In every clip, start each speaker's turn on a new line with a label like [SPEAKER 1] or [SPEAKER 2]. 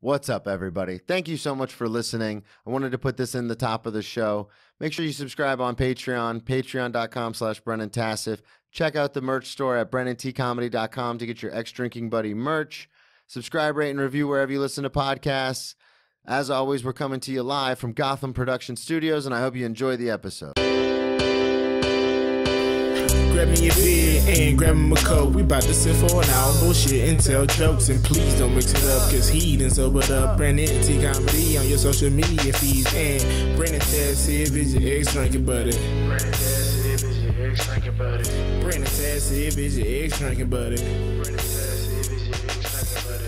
[SPEAKER 1] What's up, everybody? Thank you so much for listening. I wanted to put this in the top of the show. Make sure you subscribe on Patreon, patreon.com/Brennan Tassif. Check out the merch store at brennantcomedy.com to get your ex-drinking buddy merch. Subscribe, rate, and review wherever you listen to podcasts. As always, we're coming to you live from Gotham Production Studios, and I hope you enjoy the episode.
[SPEAKER 2] Grab me a beer and grab me a coke. We bout to sit for an hour, bullshit and tell jokes. And please don't mix it up, cause he done sobered up. Brennan T Comedy on your social media feeds. And Brennan Tassif is your ex-drinking buddy. Brennan Tassif is your ex-drinking buddy. Brennan Tassif is your ex-drinking buddy. Brennan Tassif is your ex-drinking buddy.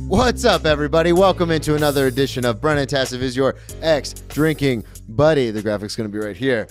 [SPEAKER 1] What's up, everybody? Welcome into another edition of Brennan Tassif is your ex-drinking buddy. The graphic's going to be right here.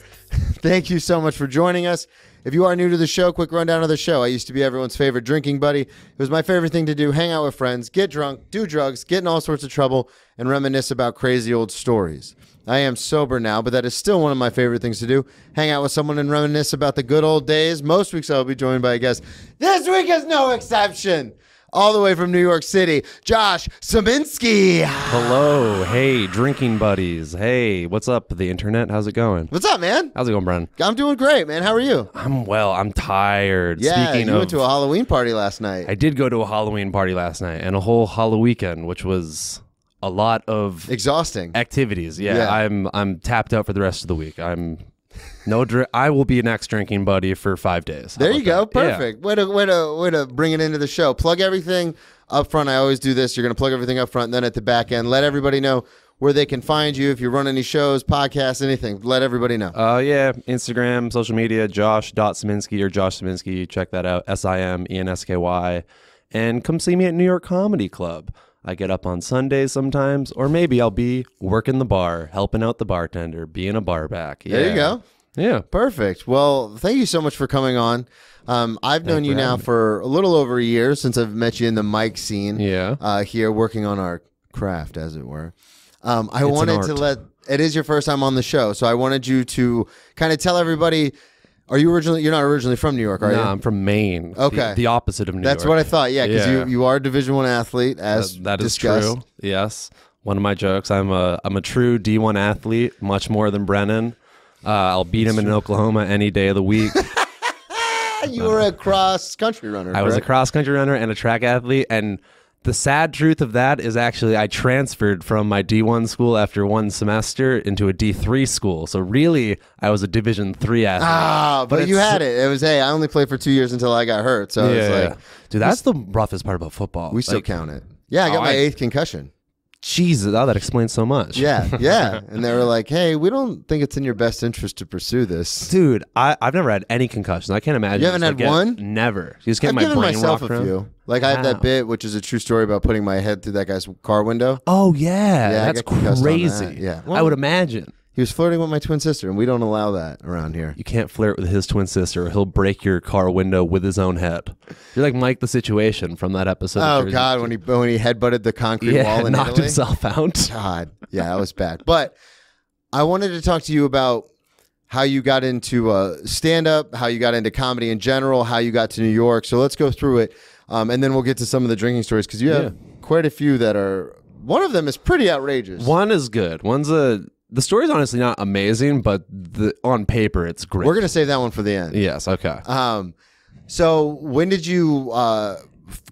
[SPEAKER 1] Thank you so much for joining us. If you are new to the show, quick rundown of the show. I used to be everyone's favorite drinking buddy. It was my favorite thing to do, hang out with friends, get drunk, do drugs, get in all sorts of trouble, and reminisce about crazy old stories. I am sober now, but that is still one of my favorite things to do, hang out with someone and reminisce about the good old days. Most weeks I'll be joined by a guest. This week is no exception. All the way from New York City, Josh Simensky.
[SPEAKER 3] Hello. Hey, drinking buddies. Hey, what's up, the internet? How's it going?
[SPEAKER 1] What's up, man?
[SPEAKER 3] How's it going, Brennan?
[SPEAKER 1] I'm doing great, man. How are you?
[SPEAKER 3] I'm well. I'm tired.
[SPEAKER 1] Yeah,
[SPEAKER 3] Speaking
[SPEAKER 1] you
[SPEAKER 3] of,
[SPEAKER 1] went to a Halloween party last night.
[SPEAKER 3] I did go to a Halloween party last night and a whole Halloween weekend, which was a lot of
[SPEAKER 1] Exhausting.
[SPEAKER 3] activities. Yeah. I'm tapped out for the rest of the week. I will be an ex-drinking buddy for 5 days.
[SPEAKER 1] There you go.
[SPEAKER 3] That?
[SPEAKER 1] Perfect.
[SPEAKER 3] Yeah.
[SPEAKER 1] Way to bring it into the show. Plug everything up front. I always do this. You're going to plug everything up front, and then at the back end, let everybody know where they can find you. If you run any shows, podcasts, anything, let everybody know.
[SPEAKER 3] Yeah. Instagram, social media, josh.simensky or Josh Simensky. Check that out. SIMENSKY. And come see me at New York Comedy Club. I get up on Sundays sometimes, or maybe I'll be working the bar, helping out the bartender, being a bar back. Yeah.
[SPEAKER 1] There you go.
[SPEAKER 3] Yeah.
[SPEAKER 1] Perfect. Well, thank you so much for coming on. I've known you now for a little over a year since I've met you in the mic scene.
[SPEAKER 3] Yeah.
[SPEAKER 1] Here working on our craft, as it were. I wanted to it is your first time on the show, so I wanted you to kind of tell everybody. You're not originally from New York, are you?
[SPEAKER 3] No, I'm from Maine.
[SPEAKER 1] Okay.
[SPEAKER 3] The opposite of New York.
[SPEAKER 1] That's what I thought, yeah, because you are a Division I athlete, as
[SPEAKER 3] that is
[SPEAKER 1] discussed.
[SPEAKER 3] true. Yes. One of my jokes, I'm a true D1 athlete, much more than Brennan. I'll beat him in Oklahoma any day of the week.
[SPEAKER 1] You were a cross-country runner,
[SPEAKER 3] I was a
[SPEAKER 1] correct?
[SPEAKER 3] cross-country runner and a track athlete, and the sad truth of that is actually I transferred from my D1 school after one semester into a D3 school. So really, I was a Division III athlete.
[SPEAKER 1] Ah, but you had it. It was, hey, I only played for 2 years until I got hurt. So it's like,
[SPEAKER 3] dude, that's the roughest part about football.
[SPEAKER 1] we still count it. Yeah, I got my 8th concussion.
[SPEAKER 3] Jesus, that explains so much.
[SPEAKER 1] Yeah. And they were like, hey, we don't think it's in your best interest to pursue this.
[SPEAKER 3] Dude, I've never had any concussions. I can't imagine.
[SPEAKER 1] You haven't had one?
[SPEAKER 3] Never. You just get
[SPEAKER 1] I've
[SPEAKER 3] my
[SPEAKER 1] given
[SPEAKER 3] brain
[SPEAKER 1] myself
[SPEAKER 3] rocked
[SPEAKER 1] a
[SPEAKER 3] around.
[SPEAKER 1] few. Like I have that bit, which is a true story about putting my head through that guy's car window.
[SPEAKER 3] Oh, yeah.
[SPEAKER 1] Yeah, I
[SPEAKER 3] That's
[SPEAKER 1] got concussed on
[SPEAKER 3] crazy.
[SPEAKER 1] that. Yeah.
[SPEAKER 3] I would imagine.
[SPEAKER 1] He was flirting with my twin sister, and we don't allow that around here.
[SPEAKER 3] You can't flirt with his twin sister or he'll break your car window with his own head. You're like Mike the Situation from that episode.
[SPEAKER 1] Oh, God, when he headbutted the concrete wall in
[SPEAKER 3] knocked
[SPEAKER 1] Italy.
[SPEAKER 3] himself out.
[SPEAKER 1] God, yeah, that was bad. But I wanted to talk to you about how you got into stand-up, how you got into comedy in general, how you got to New York. So let's go through it, and then we'll get to some of the drinking stories, because you have quite a few that are... One of them is pretty outrageous.
[SPEAKER 3] One is good. The story's honestly not amazing, but on paper, it's great.
[SPEAKER 1] We're going to save that one for the end.
[SPEAKER 3] Yes, okay.
[SPEAKER 1] So when did you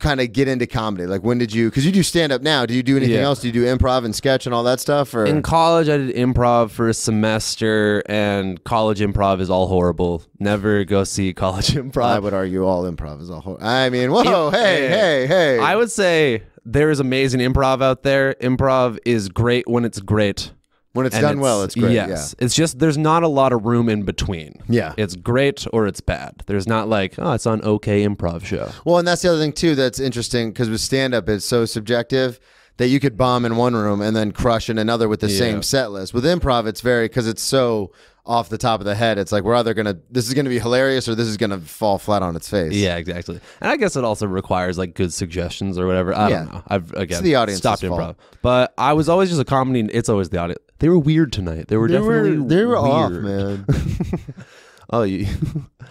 [SPEAKER 1] kind of get into comedy? Like when did you, because you do stand-up now, do you do anything else? Do you do improv and sketch and all that stuff? Or?
[SPEAKER 3] In college, I did improv for a semester, and college improv is all horrible. Never go see college improv.
[SPEAKER 1] I would argue all improv is all horrible. I mean, whoa, hey.
[SPEAKER 3] I would say there is amazing improv out there. Improv is great when it's great.
[SPEAKER 1] When it's done well, it's great.
[SPEAKER 3] Yes. It's just there's not a lot of room in between.
[SPEAKER 1] Yeah.
[SPEAKER 3] It's great or it's bad. There's not like, oh, it's on okay improv show.
[SPEAKER 1] Well, and that's the other thing, too, that's interesting, because with stand-up, it's so subjective that you could bomb in one room and then crush in another with the same set list. With improv, it's because it's so off the top of the head. It's like, we're either this is going to be hilarious or this is going to fall flat on its face.
[SPEAKER 3] Yeah, exactly. And I guess it also requires like good suggestions or whatever. I don't know. I've, again,
[SPEAKER 1] the audience's
[SPEAKER 3] stopped improv.
[SPEAKER 1] fault.
[SPEAKER 3] But I was always just a comedy. It's always the audience. They were weird tonight. They were definitely
[SPEAKER 1] they were off,
[SPEAKER 3] weird.
[SPEAKER 1] man.
[SPEAKER 3] Oh, you,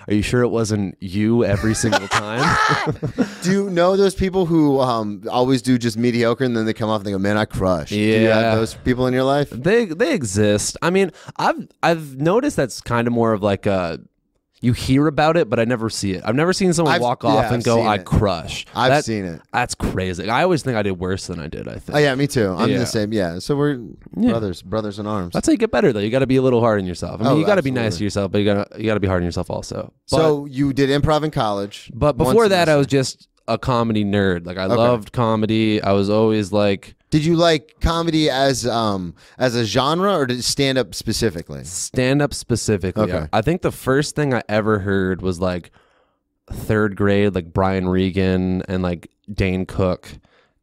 [SPEAKER 3] are you sure it wasn't you every single time?
[SPEAKER 1] Do you know those people who always do just mediocre and then they come off and they go, man, I crushed?
[SPEAKER 3] Yeah.
[SPEAKER 1] Do you have those people in your life?
[SPEAKER 3] They exist. I mean, I've noticed that's kind of more of like a, you hear about it, but I never see it. I've never seen someone walk off and go, I crush.
[SPEAKER 1] I've seen it.
[SPEAKER 3] That's crazy. I always think I did worse than I did, I think.
[SPEAKER 1] Oh, yeah, me too. I'm the same. Yeah. So we're brothers in arms.
[SPEAKER 3] That's how you get better, though. You got to be a little hard on yourself. I mean, you got to be
[SPEAKER 1] absolutely.
[SPEAKER 3] nice to yourself, but you got to be hard on yourself also.
[SPEAKER 1] So you did improv in college.
[SPEAKER 3] But before that, I was just a comedy nerd. Like I loved comedy. I was always like,
[SPEAKER 1] did you like comedy as a genre, or did stand up specifically?
[SPEAKER 3] Stand up specifically.
[SPEAKER 1] Okay.
[SPEAKER 3] I think the first thing I ever heard was like 3rd grade, like Brian Regan and like Dane Cook.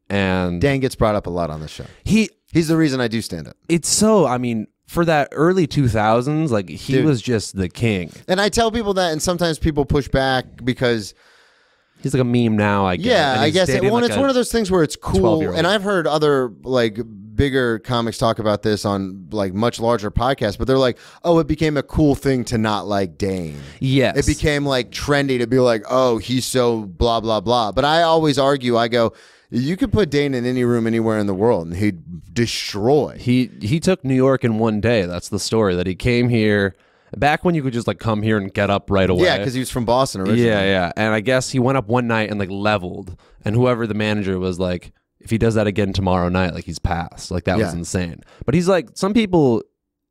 [SPEAKER 3] And
[SPEAKER 1] Dan gets brought up a lot on the show. He's the reason I do stand up.
[SPEAKER 3] It's so, I mean, for that early 2000s, like he was just the king.
[SPEAKER 1] And I tell people that, and sometimes people push back because
[SPEAKER 3] he's like a meme now, I guess.
[SPEAKER 1] Yeah, I guess. Well, it's one of those things where it's cool.
[SPEAKER 3] 12-year-old.
[SPEAKER 1] And I've heard other like bigger comics talk about this on like much larger podcasts, but they're like, oh, it became a cool thing to not like Dane.
[SPEAKER 3] Yes.
[SPEAKER 1] It became like trendy to be like, oh, he's so blah, blah, blah. But I always argue, I go, you could put Dane in any room anywhere in the world and he'd destroy.
[SPEAKER 3] He took New York in one day. That's the story, that he came here back when you could just like come here and get up right away.
[SPEAKER 1] Yeah, because he was from Boston originally.
[SPEAKER 3] Yeah. And I guess he went up one night and like leveled, and whoever the manager was like, if he does that again tomorrow night, like he's passed. Like that was insane. But he's like, some people,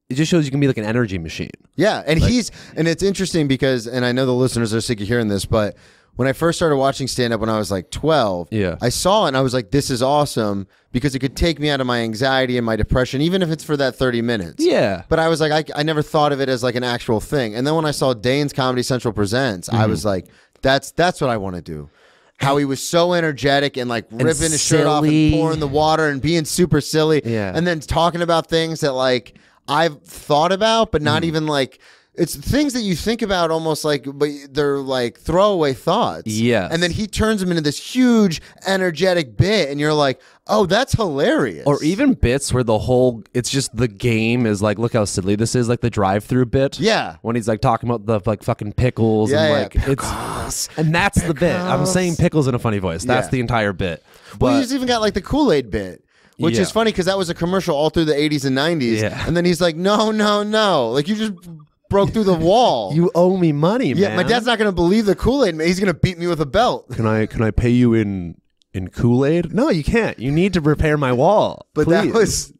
[SPEAKER 3] it just shows you can be like an energy machine.
[SPEAKER 1] Yeah, and
[SPEAKER 3] like,
[SPEAKER 1] and it's interesting because, and I know the listeners are sick of hearing this, but when I first started watching stand-up when I was like 12, I saw it and I was like, this is awesome because it could take me out of my anxiety and my depression, even if it's for that 30 minutes.
[SPEAKER 3] Yeah.
[SPEAKER 1] But I was like, I never thought of it as like an actual thing. And then when I saw Dane's Comedy Central Presents, I was like, that's what I want to do. How he was so energetic and like ripping his shirt off and pouring the water and being super silly.
[SPEAKER 3] Yeah.
[SPEAKER 1] And then talking about things that like I've thought about, but not even like, it's things that you think about almost like, but they're like throwaway thoughts.
[SPEAKER 3] Yes.
[SPEAKER 1] And then he turns them into this huge energetic bit and you're like, oh, that's hilarious.
[SPEAKER 3] Or even bits where it's just the game is like, look how silly this is, like the drive-through bit.
[SPEAKER 1] Yeah.
[SPEAKER 3] When he's like talking about the like fucking pickles and like
[SPEAKER 1] pickles.
[SPEAKER 3] And that's the bit. I'm saying pickles in a funny voice. That's the entire bit.
[SPEAKER 1] Well, he's even got like the Kool-Aid bit. Which is funny because that was a commercial all through the 80s and 90s. Yeah. And then he's like, no. Like you just broke through the wall.
[SPEAKER 3] You owe me money, man.
[SPEAKER 1] Yeah, my dad's not going to believe the Kool-Aid, man. He's going to beat me with a belt.
[SPEAKER 3] Can I pay you in Kool-Aid? No, you can't. You need to repair my wall.
[SPEAKER 1] But
[SPEAKER 3] please.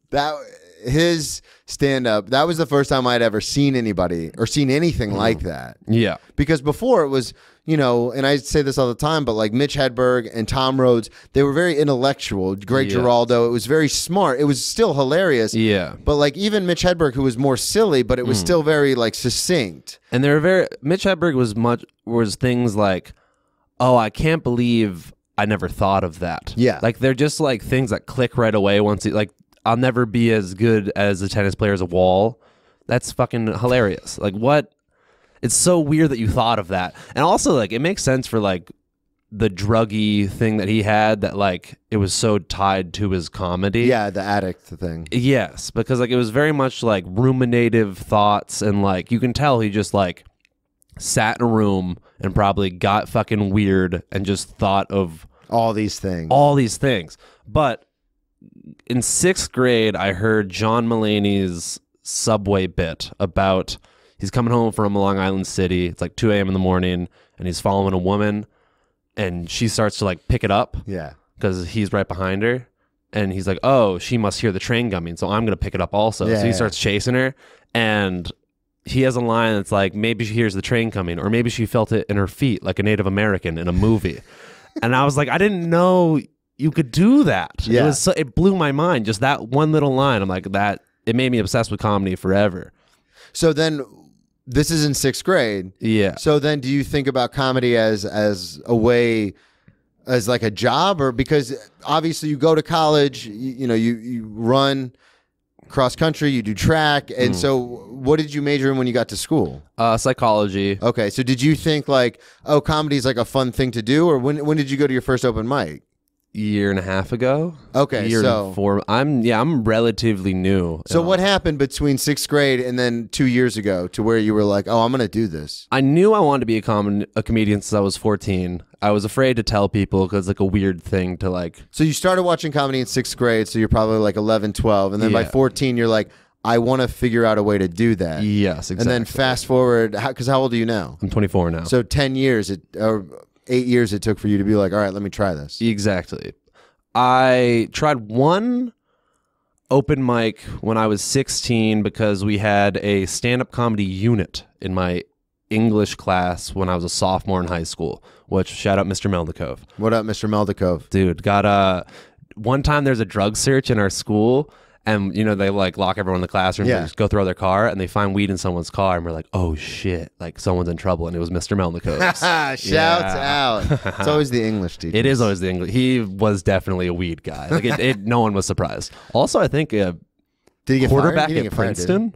[SPEAKER 1] His stand-up, that was the first time I'd ever seen anybody or seen anything like that.
[SPEAKER 3] Yeah.
[SPEAKER 1] Because before it was, you know, and I say this all the time, but like Mitch Hedberg and Tom Rhodes, they were very intellectual. Greg Giraldo, it was very smart. It was still hilarious.
[SPEAKER 3] Yeah.
[SPEAKER 1] But like even Mitch Hedberg, who was more silly, but it was still very like succinct.
[SPEAKER 3] And Mitch Hedberg was things like, oh, I can't believe I never thought of that.
[SPEAKER 1] Yeah.
[SPEAKER 3] Like they're just like things that click right away once like, I'll never be as good as a tennis player as a wall. That's fucking hilarious. Like what? It's so weird that you thought of that. And also like it makes sense for like the druggy thing that he had, that like it was so tied to his comedy.
[SPEAKER 1] Yeah, the addict thing.
[SPEAKER 3] Yes, because like it was very much like ruminative thoughts, and like you can tell he just like sat in a room and probably got fucking weird and just thought of
[SPEAKER 1] all these things.
[SPEAKER 3] But in 6th grade, I heard John Mulaney's Subway bit about he's coming home from Long Island City. It's like 2 a.m. in the morning, and he's following a woman, and she starts to like pick it up.
[SPEAKER 1] Yeah.
[SPEAKER 3] Because he's right behind her. And he's like, oh, she must hear the train coming, so I'm going to pick it up also.
[SPEAKER 1] Yeah,
[SPEAKER 3] so he starts chasing her, and he has a line that's like, maybe she hears the train coming, or maybe she felt it in her feet like a Native American in a movie. And I was like, I didn't know you could do that.
[SPEAKER 1] Yeah.
[SPEAKER 3] It blew my mind. Just that one little line. I'm like, it made me obsessed with comedy forever.
[SPEAKER 1] So then this is in 6th grade.
[SPEAKER 3] Yeah.
[SPEAKER 1] So then do you think about comedy as a way, as like a job, or because obviously you go to college, you run cross country, you do track. And so what did you major in when you got to school?
[SPEAKER 3] Psychology.
[SPEAKER 1] Okay. So did you think like, oh, comedy is like a fun thing to do? Or when did you go to your first open mic?
[SPEAKER 3] year and a half ago.
[SPEAKER 1] Okay,
[SPEAKER 3] year
[SPEAKER 1] so
[SPEAKER 3] and 4. I'm relatively new.
[SPEAKER 1] So what happened between 6th grade and then 2 years ago to where you were like, oh, I'm going to do this?
[SPEAKER 3] I knew I wanted to be a comedian since I was 14. I was afraid to tell people because like a weird thing to like.
[SPEAKER 1] So you started watching comedy in 6th grade, so you're probably like 11, 12. And then by 14, you're like, I want to figure out a way to do that.
[SPEAKER 3] Yes, exactly.
[SPEAKER 1] And then fast forward, because how old are you now?
[SPEAKER 3] I'm 24 now.
[SPEAKER 1] So 10 years, or 8 years it took for you to be like, all right, let me try this.
[SPEAKER 3] Exactly. I tried one open mic when I was 16 because we had a stand-up comedy unit in my English class when I was a sophomore in high school, which shout out Mr. Meldikov.
[SPEAKER 1] What up, Mr. Meldikov?
[SPEAKER 3] Dude, one time there's a drug search in our school. And, you know, they like lock everyone in the classroom, they just go through their car, and they find weed in someone's car. And we're like, oh, shit, like someone's in trouble. And it was Mr. Melnikov's.
[SPEAKER 1] Shouts out. It's always the English teacher.
[SPEAKER 3] It is always the English. He was definitely a weed guy. Like no one was surprised. Also, I think
[SPEAKER 1] did he get
[SPEAKER 3] quarterback
[SPEAKER 1] fired?
[SPEAKER 3] at Princeton.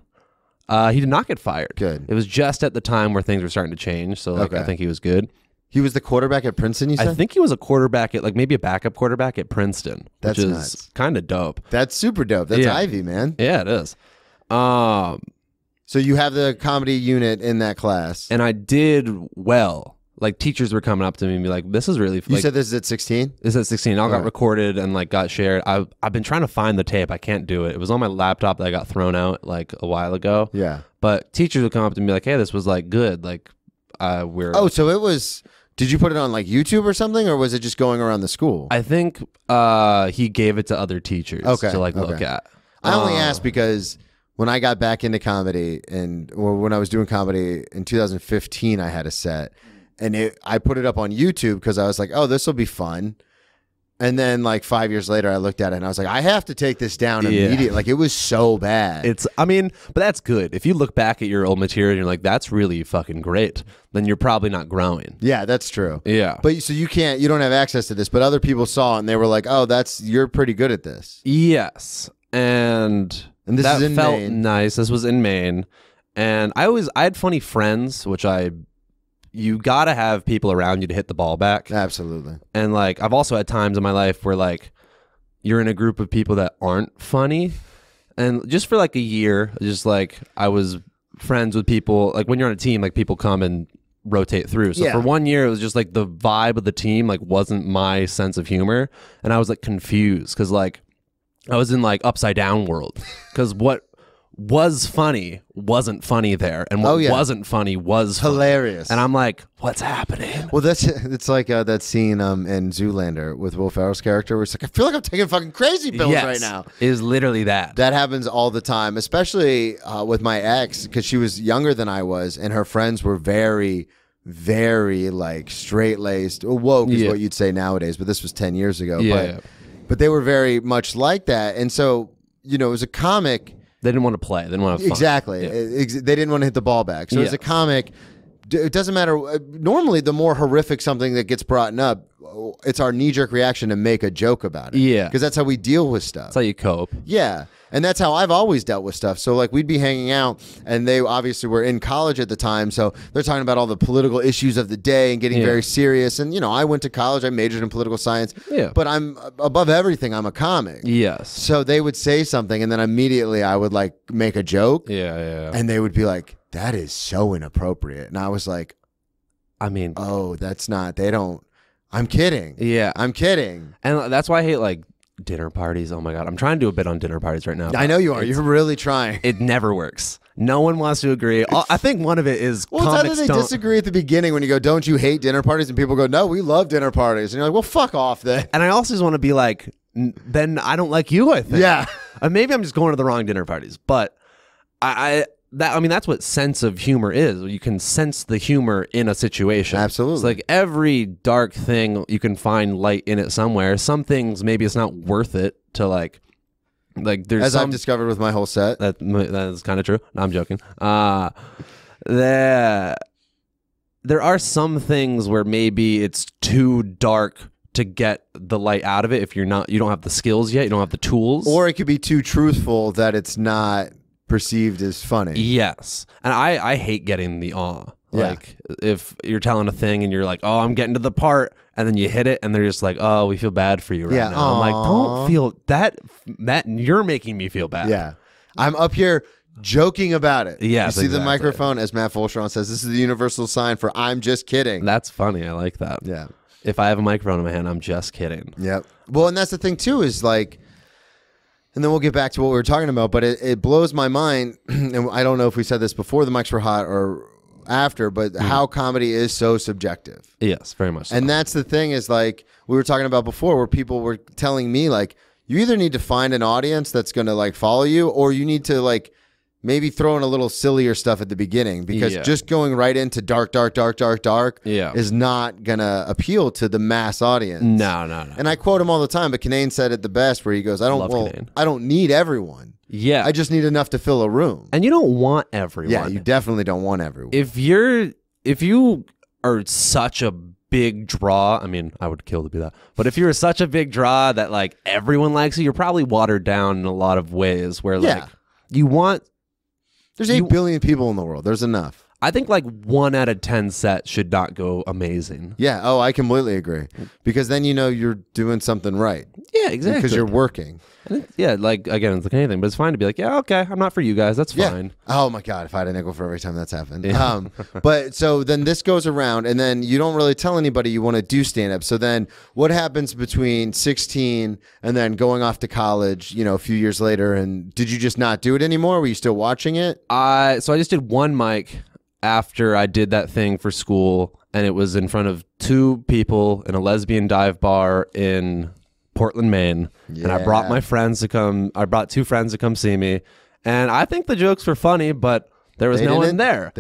[SPEAKER 3] He did not get fired.
[SPEAKER 1] Good.
[SPEAKER 3] It was just at the time where things were starting to change. So I think he was good.
[SPEAKER 1] He was the quarterback at Princeton, you said?
[SPEAKER 3] I think he was a quarterback at, like, maybe a backup quarterback at Princeton.
[SPEAKER 1] That's
[SPEAKER 3] which is
[SPEAKER 1] nuts.
[SPEAKER 3] Kind of dope.
[SPEAKER 1] That's super dope. That's Ivy, man.
[SPEAKER 3] Yeah, it is.
[SPEAKER 1] So you have the comedy unit in that class.
[SPEAKER 3] And I did well. Like, teachers were coming up to me and be like, this is really...
[SPEAKER 1] You said this is at 16?
[SPEAKER 3] This is at 16. It all got recorded and, like, got shared. I've been trying to find the tape. I can't do it. It was on my laptop that I got thrown out, like, a while ago.
[SPEAKER 1] Yeah.
[SPEAKER 3] But teachers would come up to me and be like, hey, this was, like, good. Like, we're...
[SPEAKER 1] Oh, so it was... Did you put it on like YouTube or something, or was it just going around the school?
[SPEAKER 3] I think he gave it to other teachers to like look at.
[SPEAKER 1] I only asked because when I got back into comedy or when I was doing comedy in 2015, I had a set and I put it up on YouTube because I was like, oh, this will be fun. And then like 5 years later, I looked at it and I was like, I have to take this down immediately. Like it was so bad.
[SPEAKER 3] But that's good. If you look back at your old material and you're like, that's really fucking great, then you're probably not growing.
[SPEAKER 1] Yeah, that's true.
[SPEAKER 3] Yeah.
[SPEAKER 1] But so you don't have access to this, but other people saw it and they were like, oh, you're pretty good at this.
[SPEAKER 3] Yes. And
[SPEAKER 1] this
[SPEAKER 3] that
[SPEAKER 1] is in
[SPEAKER 3] felt
[SPEAKER 1] Maine.
[SPEAKER 3] nice. This was in Maine. And I had funny friends, which you gotta have people around you to hit the ball back.
[SPEAKER 1] Absolutely.
[SPEAKER 3] And like I've also had times in my life where like you're in a group of people that aren't funny, and just for like a year, just like I was friends with people. Like when you're on a team, like people come and rotate through. So for 1 year, it was just like the vibe of the team like wasn't my sense of humor, and I was like confused because like I was in like upside down world because what was funny wasn't funny there, and what wasn't funny was funny.
[SPEAKER 1] Hilarious.
[SPEAKER 3] And I'm like, what's happening?
[SPEAKER 1] Well, it's like that scene in Zoolander with Will Ferrell's character where it's like, I feel like I'm taking fucking crazy pills right now.
[SPEAKER 3] It is literally that.
[SPEAKER 1] That happens all the time, especially with my ex, because she was younger than I was, and her friends were very, very like straight-laced, woke is what you'd say nowadays, but this was 10 years ago. But they were very much like that. And so, it was a comic.
[SPEAKER 3] They didn't want to play. They didn't want to have fun.
[SPEAKER 1] Exactly. Yeah. They didn't want to hit the ball back. So as a comic, it doesn't matter. Normally, the more horrific something that gets brought up, it's our knee-jerk reaction to make a joke about it.
[SPEAKER 3] Yeah.
[SPEAKER 1] Because that's how we deal with stuff.
[SPEAKER 3] That's how you cope.
[SPEAKER 1] Yeah. And that's how I've always dealt with stuff. So like we'd be hanging out, and they obviously were in college at the time, so they're talking about all the political issues of the day and getting very serious. And I went to college, I majored in political science, but I'm above everything, I'm a comic.
[SPEAKER 3] Yes.
[SPEAKER 1] So they would say something, and then immediately I would like make a joke.
[SPEAKER 3] Yeah.
[SPEAKER 1] And they would be like, that is so inappropriate. And I was like,
[SPEAKER 3] I mean,
[SPEAKER 1] oh, that's not, they don't, I'm kidding.
[SPEAKER 3] Yeah.
[SPEAKER 1] I'm kidding.
[SPEAKER 3] And that's why I hate like dinner parties. Oh my God. I'm trying to do a bit on dinner parties right now.
[SPEAKER 1] I know you are. You're really trying.
[SPEAKER 3] It never works. No one wants to agree. I think one of it is
[SPEAKER 1] well,
[SPEAKER 3] comics
[SPEAKER 1] it's either they disagree at the beginning when you go, don't you hate dinner parties? And people go, no, we love dinner parties. And you're like, well, fuck off then.
[SPEAKER 3] And I also just want to be like, then I don't like you, I think.
[SPEAKER 1] Yeah.
[SPEAKER 3] Maybe I'm just going to the wrong dinner parties. But that's what sense of humor is. You can sense the humor in a situation.
[SPEAKER 1] Absolutely.
[SPEAKER 3] It's like every dark thing, you can find light in it somewhere. Some things, maybe it's not worth it to like there's
[SPEAKER 1] as I've discovered with my whole set.
[SPEAKER 3] That is kind of true. No, I'm joking. There are some things where maybe it's too dark to get the light out of it if you don't have the skills yet, you don't have the tools.
[SPEAKER 1] Or it could be too truthful that it's not perceived as funny.
[SPEAKER 3] Yes. And I hate getting the awe.
[SPEAKER 1] Yeah.
[SPEAKER 3] Like if you're telling a thing and you're like, oh, I'm getting to the part, and then you hit it and they're just like, oh, we feel bad for you right
[SPEAKER 1] Yeah.
[SPEAKER 3] now. I'm like,
[SPEAKER 1] Aw.
[SPEAKER 3] don't feel that you're making me feel bad.
[SPEAKER 1] Yeah. I'm up here joking about it.
[SPEAKER 3] Yes,
[SPEAKER 1] You see the
[SPEAKER 3] exactly.
[SPEAKER 1] microphone, as Matt Fulcheron says, this is the universal sign for I'm just kidding.
[SPEAKER 3] That's funny. I like that.
[SPEAKER 1] Yeah.
[SPEAKER 3] If I have a microphone in my hand, I'm just kidding.
[SPEAKER 1] Yep. Well, and that's the thing too, is like, and then we'll get back to what we were talking about, but it blows my mind, and I don't know if we said this before the mics were hot or after, but how comedy is so subjective.
[SPEAKER 3] Yes, very much so.
[SPEAKER 1] And that's the thing, is like we were talking about before, where people were telling me like, you either need to find an audience that's going to like follow you, or you need to like maybe throw in a little sillier stuff at the beginning, because just going right into dark is not going to appeal to the mass audience.
[SPEAKER 3] No.
[SPEAKER 1] And I quote him all the time, but Kinane said it the best, where he goes, I don't need everyone.
[SPEAKER 3] Yeah.
[SPEAKER 1] I just need enough to fill a room.
[SPEAKER 3] And you don't want everyone.
[SPEAKER 1] Yeah, you definitely don't want everyone.
[SPEAKER 3] If you are such a big draw, I mean, I would kill to be that. But if you're such a big draw that like everyone likes you, you're probably watered down in a lot of ways where like you want.
[SPEAKER 1] There's 8 billion people in the world. There's enough.
[SPEAKER 3] I think like 1 out of 10 sets should not go amazing.
[SPEAKER 1] Yeah. Oh, I completely agree. Because then you know you're doing something right.
[SPEAKER 3] Yeah, exactly.
[SPEAKER 1] Because you're working.
[SPEAKER 3] Yeah, like again, it's like anything, but it's fine to be like, yeah, okay, I'm not for you guys. That's fine.
[SPEAKER 1] Oh my God, if I had a nickel for every time that's happened. Yeah. But so then this goes around, and then you don't really tell anybody you want to do stand up. So then what happens between 16 and then going off to college, you know, a few years later? And did you just not do it anymore? Were you still watching it?
[SPEAKER 3] So I just did one mic after I did that thing for school, and it was in front of 2 people in a lesbian dive bar in Portland, Maine.
[SPEAKER 1] Yeah.
[SPEAKER 3] And I brought my friends to come. I brought 2 friends to come see me, and I think the jokes were funny, but there was no one there.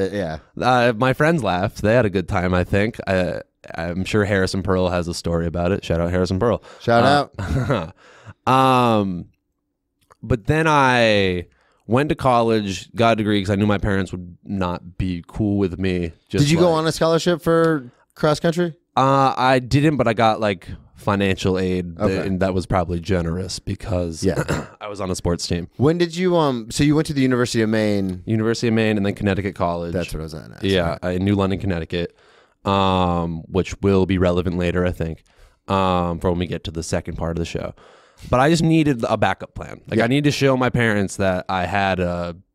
[SPEAKER 3] My friends laughed. They had a good time, I think. I'm sure Harrison Pearl has a story about it. Shout out Harrison Pearl.
[SPEAKER 1] Shout out.
[SPEAKER 3] But then I went to college, got a degree because I knew my parents would not be cool with me.
[SPEAKER 1] Did you go on a scholarship for cross country?
[SPEAKER 3] I didn't, but I got like financial aid, and that was probably generous because I was on a sports team.
[SPEAKER 1] When did you so you went to the University of Maine?
[SPEAKER 3] University of Maine, and then Connecticut College.
[SPEAKER 1] That's what I was at.
[SPEAKER 3] Yeah, in New London, Connecticut, which will be relevant later, I think, for when we get to the second part of the show. But I just needed a backup plan. Like I need to show my parents that I had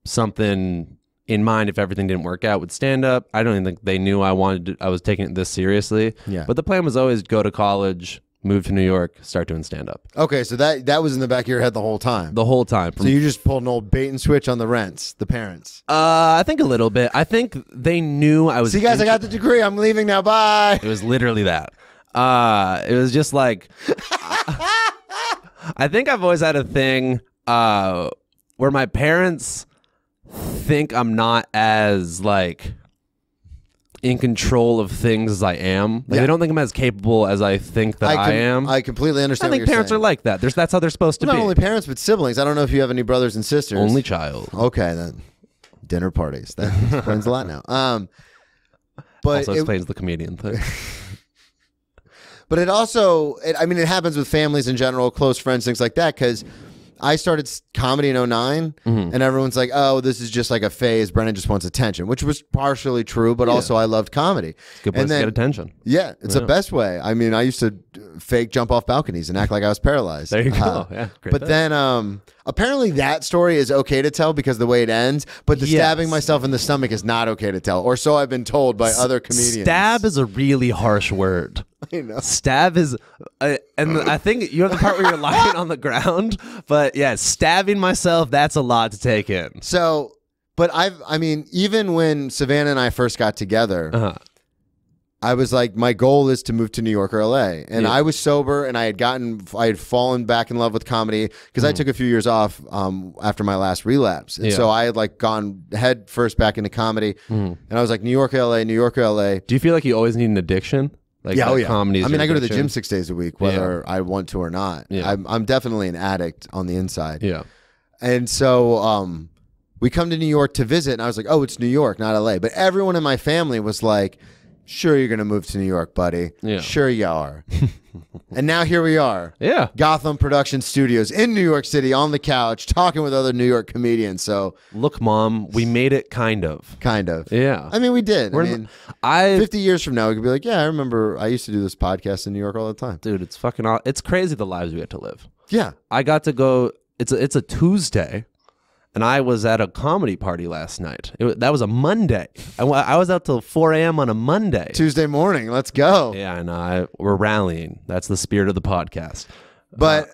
[SPEAKER 3] something in mind if everything didn't work out with stand up. I don't even think they knew I was taking it this seriously. Yeah. But the plan was always go to college, move to New York, start doing stand up.
[SPEAKER 1] Okay, so that was in the back of your head the whole time.
[SPEAKER 3] The whole time.
[SPEAKER 1] So you just pulled an old bait and switch on the rents, the parents.
[SPEAKER 3] I think a little bit. I think they knew I was.
[SPEAKER 1] See, guys, I got the degree. I'm leaving now. Bye.
[SPEAKER 3] It was literally that. It was just like. I think I've always had a thing where my parents think I'm not as like in control of things as I am. Like they don't think I'm as capable as I think that I am.
[SPEAKER 1] I completely understand.
[SPEAKER 3] I think parents are like that. That's how they're supposed to be.
[SPEAKER 1] Not only parents, but siblings. I don't know if you have any brothers and sisters.
[SPEAKER 3] Only child.
[SPEAKER 1] Okay, then dinner parties. That explains a lot now. But
[SPEAKER 3] also explains the comedian thing.
[SPEAKER 1] But it also, it happens with families in general, close friends, things like that, because I started comedy in 2009, and everyone's like, oh, this is just like a phase. Brennan just wants attention, which was partially true, but also I loved comedy.
[SPEAKER 3] It's a good place to get attention.
[SPEAKER 1] Yeah, it's the best way. I mean, I used to fake jump off balconies and act like I was paralyzed.
[SPEAKER 3] There you go. Great.
[SPEAKER 1] But then apparently that story is okay to tell because the way it ends, but the stabbing myself in the stomach is not okay to tell, or so I've been told by other comedians.
[SPEAKER 3] Stab is a really harsh word.
[SPEAKER 1] I know.
[SPEAKER 3] Stab is, and I think you have the part where you're lying on the ground, but yeah, stabbing myself, that's a lot to take in.
[SPEAKER 1] So, but even when Savannah and I first got together, I was like, my goal is to move to New York or LA. And I was sober, and I had fallen back in love with comedy because I took a few years off after my last relapse. And so I had like gone head first back into comedy. And I was like, New York, LA, New York, LA.
[SPEAKER 3] Do you feel like you always need an addiction? Like comedy.
[SPEAKER 1] I mean, I go to the gym 6 days a week, whether I want to or not. Yeah. I'm definitely an addict on the inside.
[SPEAKER 3] Yeah.
[SPEAKER 1] And so we come to New York to visit, and I was like, oh, it's New York, not LA. But everyone in my family was like, Sure, you're going to move to New York, buddy.
[SPEAKER 3] Yeah.
[SPEAKER 1] Sure you are. And now here we are.
[SPEAKER 3] Yeah.
[SPEAKER 1] Gotham Production Studios in New York City on the couch talking with other New York comedians. So
[SPEAKER 3] Look, Mom, we made it kind of.
[SPEAKER 1] kind of.
[SPEAKER 3] Yeah.
[SPEAKER 1] I mean, we did.
[SPEAKER 3] We're
[SPEAKER 1] I mean,
[SPEAKER 3] I
[SPEAKER 1] 50 years from now, we could be like, yeah, I remember I used to do this podcast in New York all the time.
[SPEAKER 3] Dude, it's fucking it's crazy the lives we get to live.
[SPEAKER 1] Yeah.
[SPEAKER 3] I got to go it's a Tuesday. And I was at a comedy party last night. That was a Monday. I was out till 4 a.m. on a Monday.
[SPEAKER 1] Tuesday morning. Let's go.
[SPEAKER 3] Yeah, and we're rallying. That's the spirit of the podcast.
[SPEAKER 1] But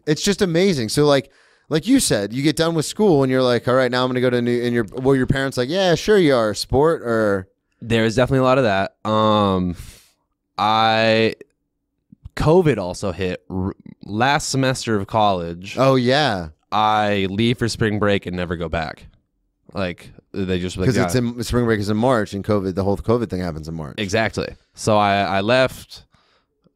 [SPEAKER 1] it's just amazing. So like you said, you get done with school and you're like, all right, now I'm going to go to your parents like, yeah, sure you are, sport or.
[SPEAKER 3] There's definitely a lot of that. COVID also hit last semester of college.
[SPEAKER 1] Oh yeah.
[SPEAKER 3] I leave for spring break and never go back. Like they just
[SPEAKER 1] because it's in spring break is in March and the whole COVID thing happens in March.
[SPEAKER 3] Exactly. So I left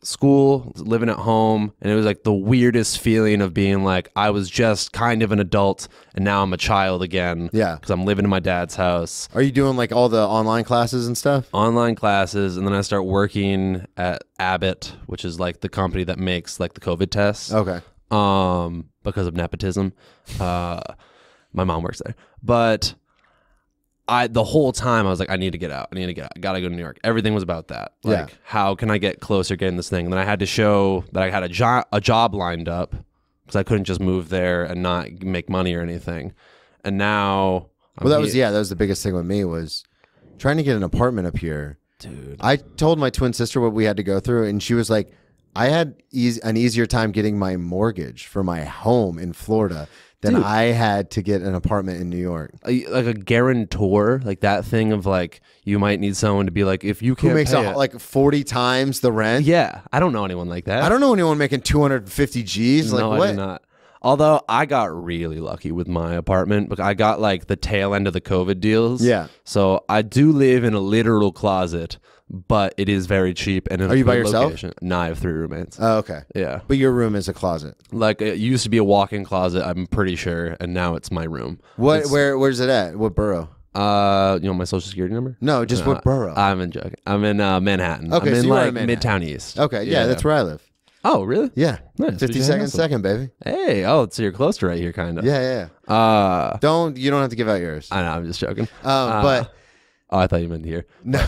[SPEAKER 3] school, living at home, and it was like the weirdest feeling of being like I was just kind of an adult and now I'm a child again.
[SPEAKER 1] Yeah.
[SPEAKER 3] Because I'm living in my dad's house.
[SPEAKER 1] Are you doing like all the online classes and stuff?
[SPEAKER 3] Online classes, and then I start working at Abbott, which is like the company that makes like the COVID tests.
[SPEAKER 1] Okay.
[SPEAKER 3] Because of nepotism. My mom works there. But the whole time I was like, I need to get out. I gotta go to New York. Everything was about that. Like, how can I get closer getting this thing? And then I had to show that I had a job lined up because I couldn't just move there and not make money or anything. And now
[SPEAKER 1] that was the biggest thing with me was trying to get an apartment up here.
[SPEAKER 3] Dude.
[SPEAKER 1] I told my twin sister what we had to go through and she was like, I had an easier time getting my mortgage for my home in Florida than I had to get an apartment in New York.
[SPEAKER 3] Like a guarantor, like that thing of like you might need someone to be like, if you can't
[SPEAKER 1] who makes
[SPEAKER 3] pay it,
[SPEAKER 1] like 40 times the rent.
[SPEAKER 3] Yeah, I don't know anyone like that.
[SPEAKER 1] I don't know anyone making 250 G's.
[SPEAKER 3] No,
[SPEAKER 1] like what?
[SPEAKER 3] I do not. Although I got really lucky with my apartment, because I got like the tail end of the COVID deals.
[SPEAKER 1] Yeah.
[SPEAKER 3] So I do live in a literal closet, but it is very cheap. And
[SPEAKER 1] Are you by yourself?
[SPEAKER 3] No, I have 3 roommates.
[SPEAKER 1] Oh, okay.
[SPEAKER 3] Yeah.
[SPEAKER 1] But your room is a closet.
[SPEAKER 3] Like it used to be a walk-in closet, I'm pretty sure, and now it's my room.
[SPEAKER 1] Where's it at? What borough?
[SPEAKER 3] My social security number?
[SPEAKER 1] No, just what borough?
[SPEAKER 3] I'm joking. I'm in Manhattan.
[SPEAKER 1] Okay,
[SPEAKER 3] I'm in
[SPEAKER 1] so you are
[SPEAKER 3] like
[SPEAKER 1] in Manhattan.
[SPEAKER 3] Midtown East.
[SPEAKER 1] Okay, yeah, that's where I live.
[SPEAKER 3] Oh, really?
[SPEAKER 1] Yeah.
[SPEAKER 3] Nice.
[SPEAKER 1] 52nd second, baby.
[SPEAKER 3] Hey, so you're close to right here, kind of.
[SPEAKER 1] Yeah. You don't have to give out yours.
[SPEAKER 3] I know, I'm just joking.
[SPEAKER 1] But
[SPEAKER 3] I thought you meant here.
[SPEAKER 1] No.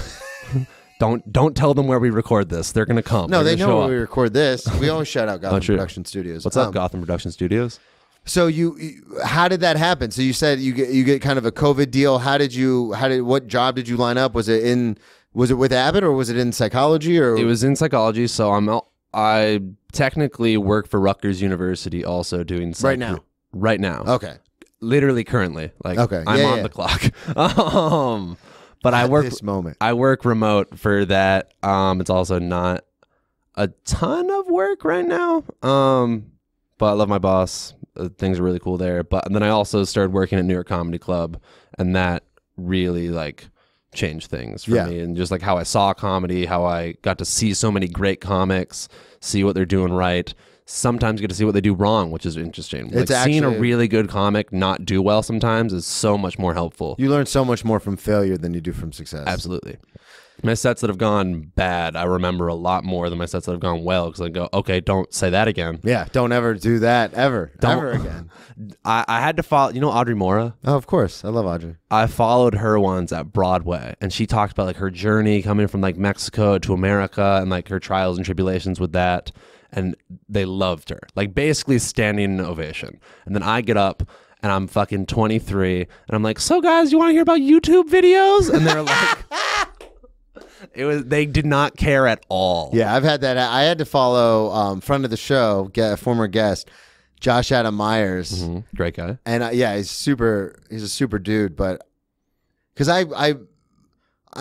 [SPEAKER 3] Don't tell them where we record this. They're gonna come.
[SPEAKER 1] No,
[SPEAKER 3] They're
[SPEAKER 1] they
[SPEAKER 3] gonna
[SPEAKER 1] know
[SPEAKER 3] show
[SPEAKER 1] where we
[SPEAKER 3] up.
[SPEAKER 1] record this. We always shout out Gotham
[SPEAKER 3] true.
[SPEAKER 1] Production Studios.
[SPEAKER 3] What's up, Gotham Production Studios?
[SPEAKER 1] So how did that happen? So you said you get kind of a COVID deal. What job did you line up? Was it with Abbott or was it in psychology or?
[SPEAKER 3] It was in psychology. So I technically work for Rutgers University, also doing
[SPEAKER 1] right now.
[SPEAKER 3] Right now.
[SPEAKER 1] Okay.
[SPEAKER 3] Literally, currently. Like,
[SPEAKER 1] okay.
[SPEAKER 3] I'm on the clock. But
[SPEAKER 1] At this moment.
[SPEAKER 3] I work remote for that. It's also not a ton of work right now. But I love my boss. Things are really cool there. But then I also started working at New York Comedy Club, and that really like changed things for me, and just like how I saw comedy, how I got to see so many great comics, see what they're doing right. Sometimes get to see what they do wrong, which is interesting. Like seeing a really good comic not do well sometimes is so much more helpful.
[SPEAKER 1] You learn so much more from failure than you do from success.
[SPEAKER 3] Absolutely. My sets that have gone bad, I remember a lot more than my sets that have gone well, because I go, okay, don't say that again.
[SPEAKER 1] Yeah, don't ever do that ever again.
[SPEAKER 3] I had to follow, Audrey Mora?
[SPEAKER 1] Oh, of course. I love Audrey.
[SPEAKER 3] I followed her once at Broadway, and she talked about like her journey coming from like Mexico to America and like her trials and tribulations with that. And they loved her, like basically standing ovation. And then I get up and I'm fucking 23 and I'm like, so guys, you want to hear about YouTube videos? And they're like, they did not care at all.
[SPEAKER 1] Yeah, I've had that. I had to follow friend of the show, former guest, Josh Adam Myers.
[SPEAKER 3] Mm-hmm. Great guy.
[SPEAKER 1] And he's a super dude. But because I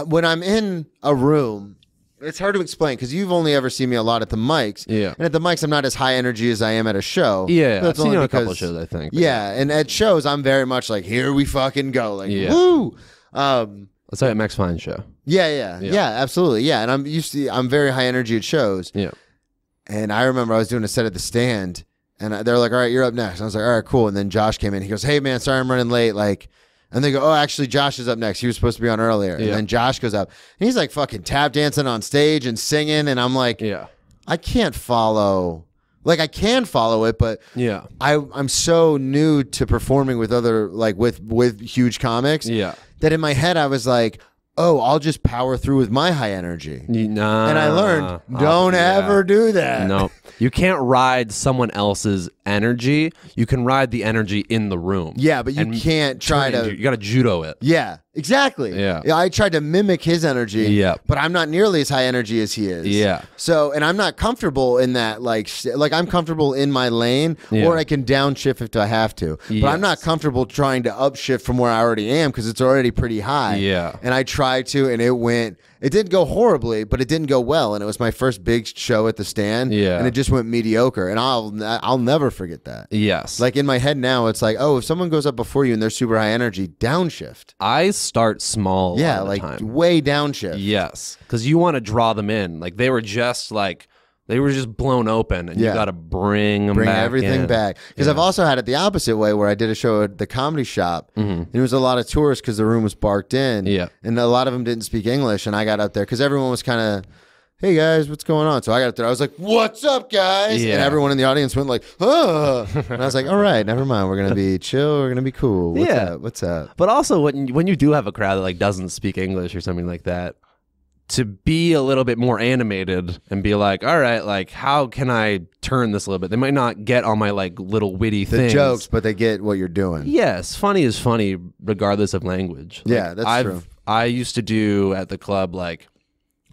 [SPEAKER 1] when I'm in a room, it's hard to explain because you've only ever seen me a lot at the mics.
[SPEAKER 3] Yeah.
[SPEAKER 1] And at the mics, I'm not as high energy as I am at a show.
[SPEAKER 3] Yeah.
[SPEAKER 1] That's
[SPEAKER 3] I've seen you
[SPEAKER 1] only
[SPEAKER 3] on a couple
[SPEAKER 1] because-
[SPEAKER 3] of shows, I think.
[SPEAKER 1] Yeah. And at shows, I'm very much like, here we fucking go. Like,
[SPEAKER 3] Yeah.
[SPEAKER 1] woo.
[SPEAKER 3] Let's say at Max Fine's show.
[SPEAKER 1] Yeah, absolutely. Yeah. And I'm very high energy at shows.
[SPEAKER 3] Yeah.
[SPEAKER 1] And I remember I was doing a set at the Stand and they're like, all right, you're up next. And I was like, all right, cool. And then Josh came in. He goes, hey man, sorry I'm running late. Like, And they go, oh, actually, Josh is up next. He was supposed to be on earlier. And
[SPEAKER 3] Yeah.
[SPEAKER 1] then Josh goes up. And he's like fucking tap dancing on stage and singing. And I'm like,
[SPEAKER 3] Yeah.
[SPEAKER 1] I can't follow. Like, I can follow it, but
[SPEAKER 3] Yeah.
[SPEAKER 1] I'm so new to performing with other, like, with huge comics
[SPEAKER 3] Yeah.
[SPEAKER 1] that in my head I was like, oh, I'll just power through with my high energy.
[SPEAKER 3] Nah,
[SPEAKER 1] And I learned, don't ever do that.
[SPEAKER 3] No, you can't ride someone else's energy. You can ride the energy in the room.
[SPEAKER 1] Yeah, but you can't try to.
[SPEAKER 3] You got to judo it.
[SPEAKER 1] Yeah, exactly.
[SPEAKER 3] Yeah.
[SPEAKER 1] I tried to mimic his energy.
[SPEAKER 3] Yeah.
[SPEAKER 1] But I'm not nearly as high energy as he is.
[SPEAKER 3] Yeah.
[SPEAKER 1] So, and I'm not comfortable in that. Like I'm comfortable in my lane,
[SPEAKER 3] Yeah.
[SPEAKER 1] or I can downshift if I have to. But I'm not
[SPEAKER 3] Yes.
[SPEAKER 1] comfortable trying to upshift from where I already am because it's already pretty high.
[SPEAKER 3] Yeah.
[SPEAKER 1] And I tried to, and it went. It didn't go horribly, but it didn't go well, and it was my first big show at the Stand.
[SPEAKER 3] Yeah.
[SPEAKER 1] And it just went mediocre, and I'll never forget that.
[SPEAKER 3] Yes.
[SPEAKER 1] Like in my head now, it's like, oh, if someone goes up before you and they're super high energy, downshift.
[SPEAKER 3] I start small. a
[SPEAKER 1] Yeah,
[SPEAKER 3] lot of the
[SPEAKER 1] like
[SPEAKER 3] time.
[SPEAKER 1] way downshift.
[SPEAKER 3] Yes, because you want to draw them in. Like they were just blown open, and
[SPEAKER 1] Yeah.
[SPEAKER 3] you got to bring them
[SPEAKER 1] Bring
[SPEAKER 3] back
[SPEAKER 1] everything
[SPEAKER 3] in.
[SPEAKER 1] back. Because I've also had it the opposite way where I did a show at the Comedy Shop. And it was a lot of tourists because the room was barked in.
[SPEAKER 3] Yeah.
[SPEAKER 1] And a lot of them didn't speak English. And I got up there because everyone was kind of, hey guys, what's going on? So I got up there. I was like, what's up, guys?
[SPEAKER 3] Yeah.
[SPEAKER 1] And everyone in the audience went like, oh. And I was like, all right, never mind. We're going to be chill. We're going to be cool. What's
[SPEAKER 3] Yeah.
[SPEAKER 1] up? What's up?
[SPEAKER 3] But also, when you do have a crowd that like doesn't speak English or something like that, to be a little bit more animated and be like, all right, like how can I turn this a little bit? They might not get on my like little witty
[SPEAKER 1] The
[SPEAKER 3] things.
[SPEAKER 1] jokes, but they get what you're doing.
[SPEAKER 3] Yes, funny is funny regardless of language. Like,
[SPEAKER 1] Yeah, that's true.
[SPEAKER 3] I used to do at the club like